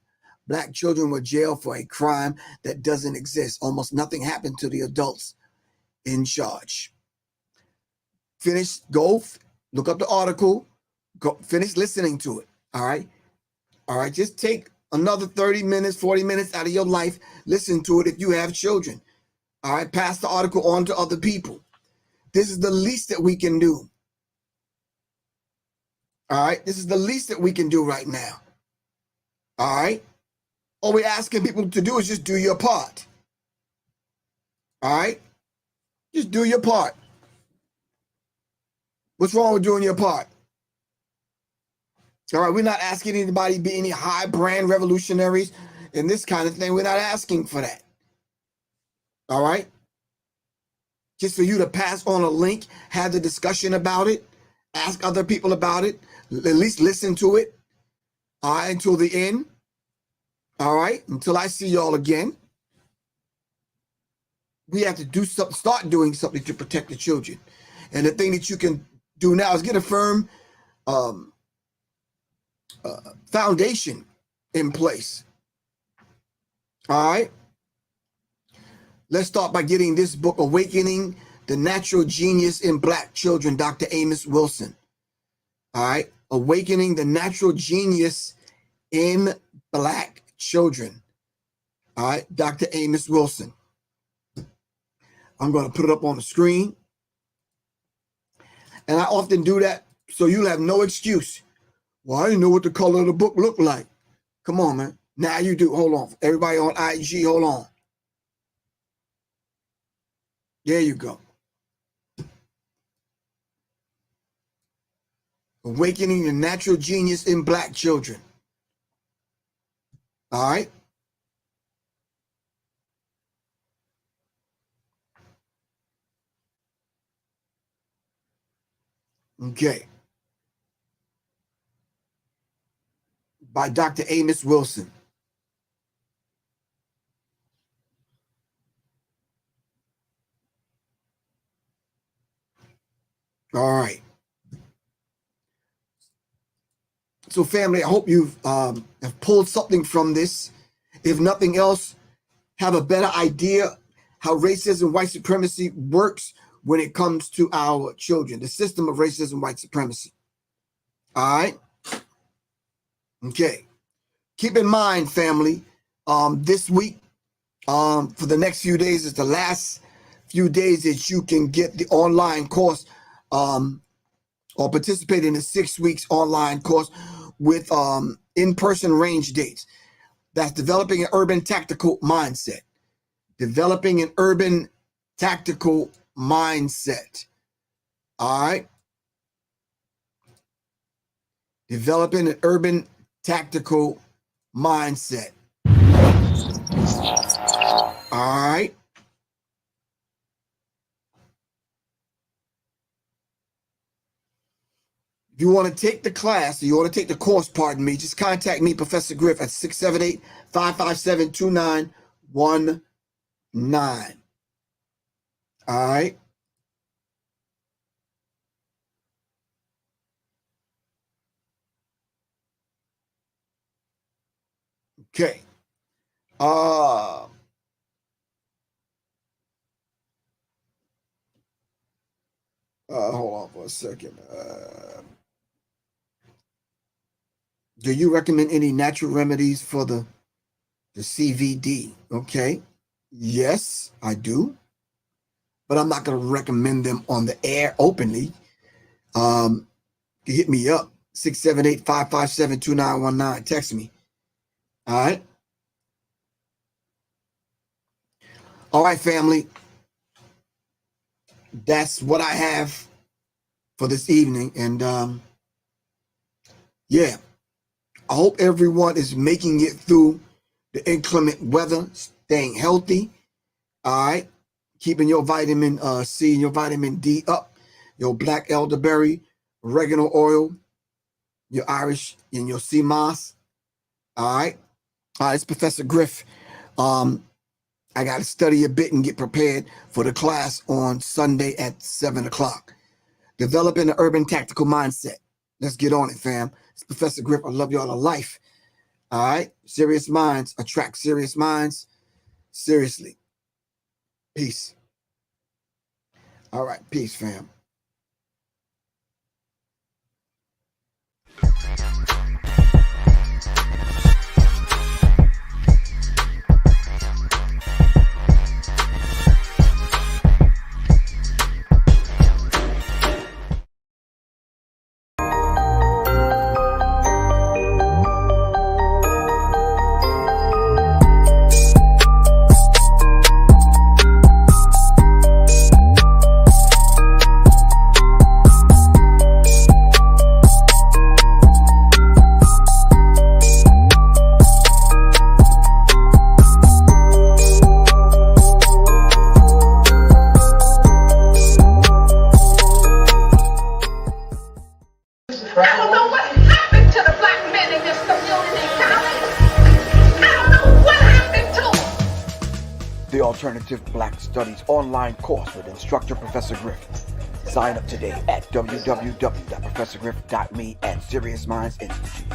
Black Children Were Jailed for a Crime That Doesn't Exist. Almost nothing happened to the adults in charge. Look up the article, finish listening to it. All right, just take another 30 minutes, 40 minutes out of your life, listen to it if you have children. All right, pass the article on to other people. This is the least that we can do. All right, this is the least that we can do right now. All right, all we're asking people to do is just do your part. All right, just do your part. What's wrong with doing your part? All right, we're not asking anybody to be any high brand revolutionaries and this kind of thing. We're not asking for that. All right? Just for you to pass on a link, have the discussion about it, ask other people about it, at least listen to it, all right, until the end. All right, until I see y'all again. We have to do something, start doing something to protect the children. And the thing that you can do now is get a firm foundation in place. All right. Let's start by getting this book, Awakening the Natural Genius in Black Children, Dr. Amos Wilson. All right. Awakening the Natural Genius in Black Children. All right. Dr. Amos Wilson. I'm going to put it up on the screen. And I often do that so you'll have no excuse. Well, I didn't know what the color of the book looked like. Come on, man. Now you do. Hold on. Everybody on IG, hold on. There you go. Awakening the Natural Genius in Black Children. All right. Okay. by Dr. Amos Wilson. All right. So family, I hope you've have pulled something from this. If nothing else, have a better idea how racism, white supremacy works when it comes to our children, the system of racism, white supremacy. All right. Okay. Keep in mind, family, this week, for the next few days is the last few days that you can get the online course or participate in the 6 weeks online course with in-person range dates. That's developing an urban tactical mindset. Developing an urban tactical mindset. All right. Developing an urban tactical mindset. All right. If you want to take the class, or you want to take the course, pardon me, just contact me, Professor Griff, at 678-557-2919. All right. Okay. Hold on for a second. Do you recommend any natural remedies for the CVD? Okay. Yes, I do. But I'm not going to recommend them on the air openly. You hit me up, 678-557-2919. Text me. All right. All right, family. That's what I have for this evening. And yeah, I hope everyone is making it through the inclement weather, staying healthy. All right. Keeping your vitamin C and your vitamin D up, your black elderberry, oregano oil, your Irish and your sea moss. All right. All right, it's Professor Griff. I got to study a bit and get prepared for the class on Sunday at 7 o'clock. Developing an urban tactical mindset. Let's get on it, fam. It's Professor Griff. I love y'all to life. All right. Serious minds attract serious minds. Seriously. Peace. All right. Peace, fam. Alternative Black Studies online course with instructor Professor Griff. Sign up today at www.professorgriff.me and Serious Minds Institute.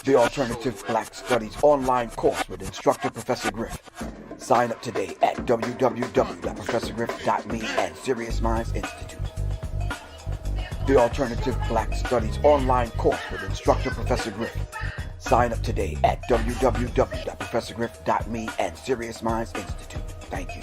The Alternative Black Studies online course with instructor Professor Griff. Sign up today at www.professorgriff.me and Serious Minds Institute. The Alternative Black Studies online course with instructor Professor Griff. Sign up today at www.professorgriff.me and Serious Minds Institute. Thank you.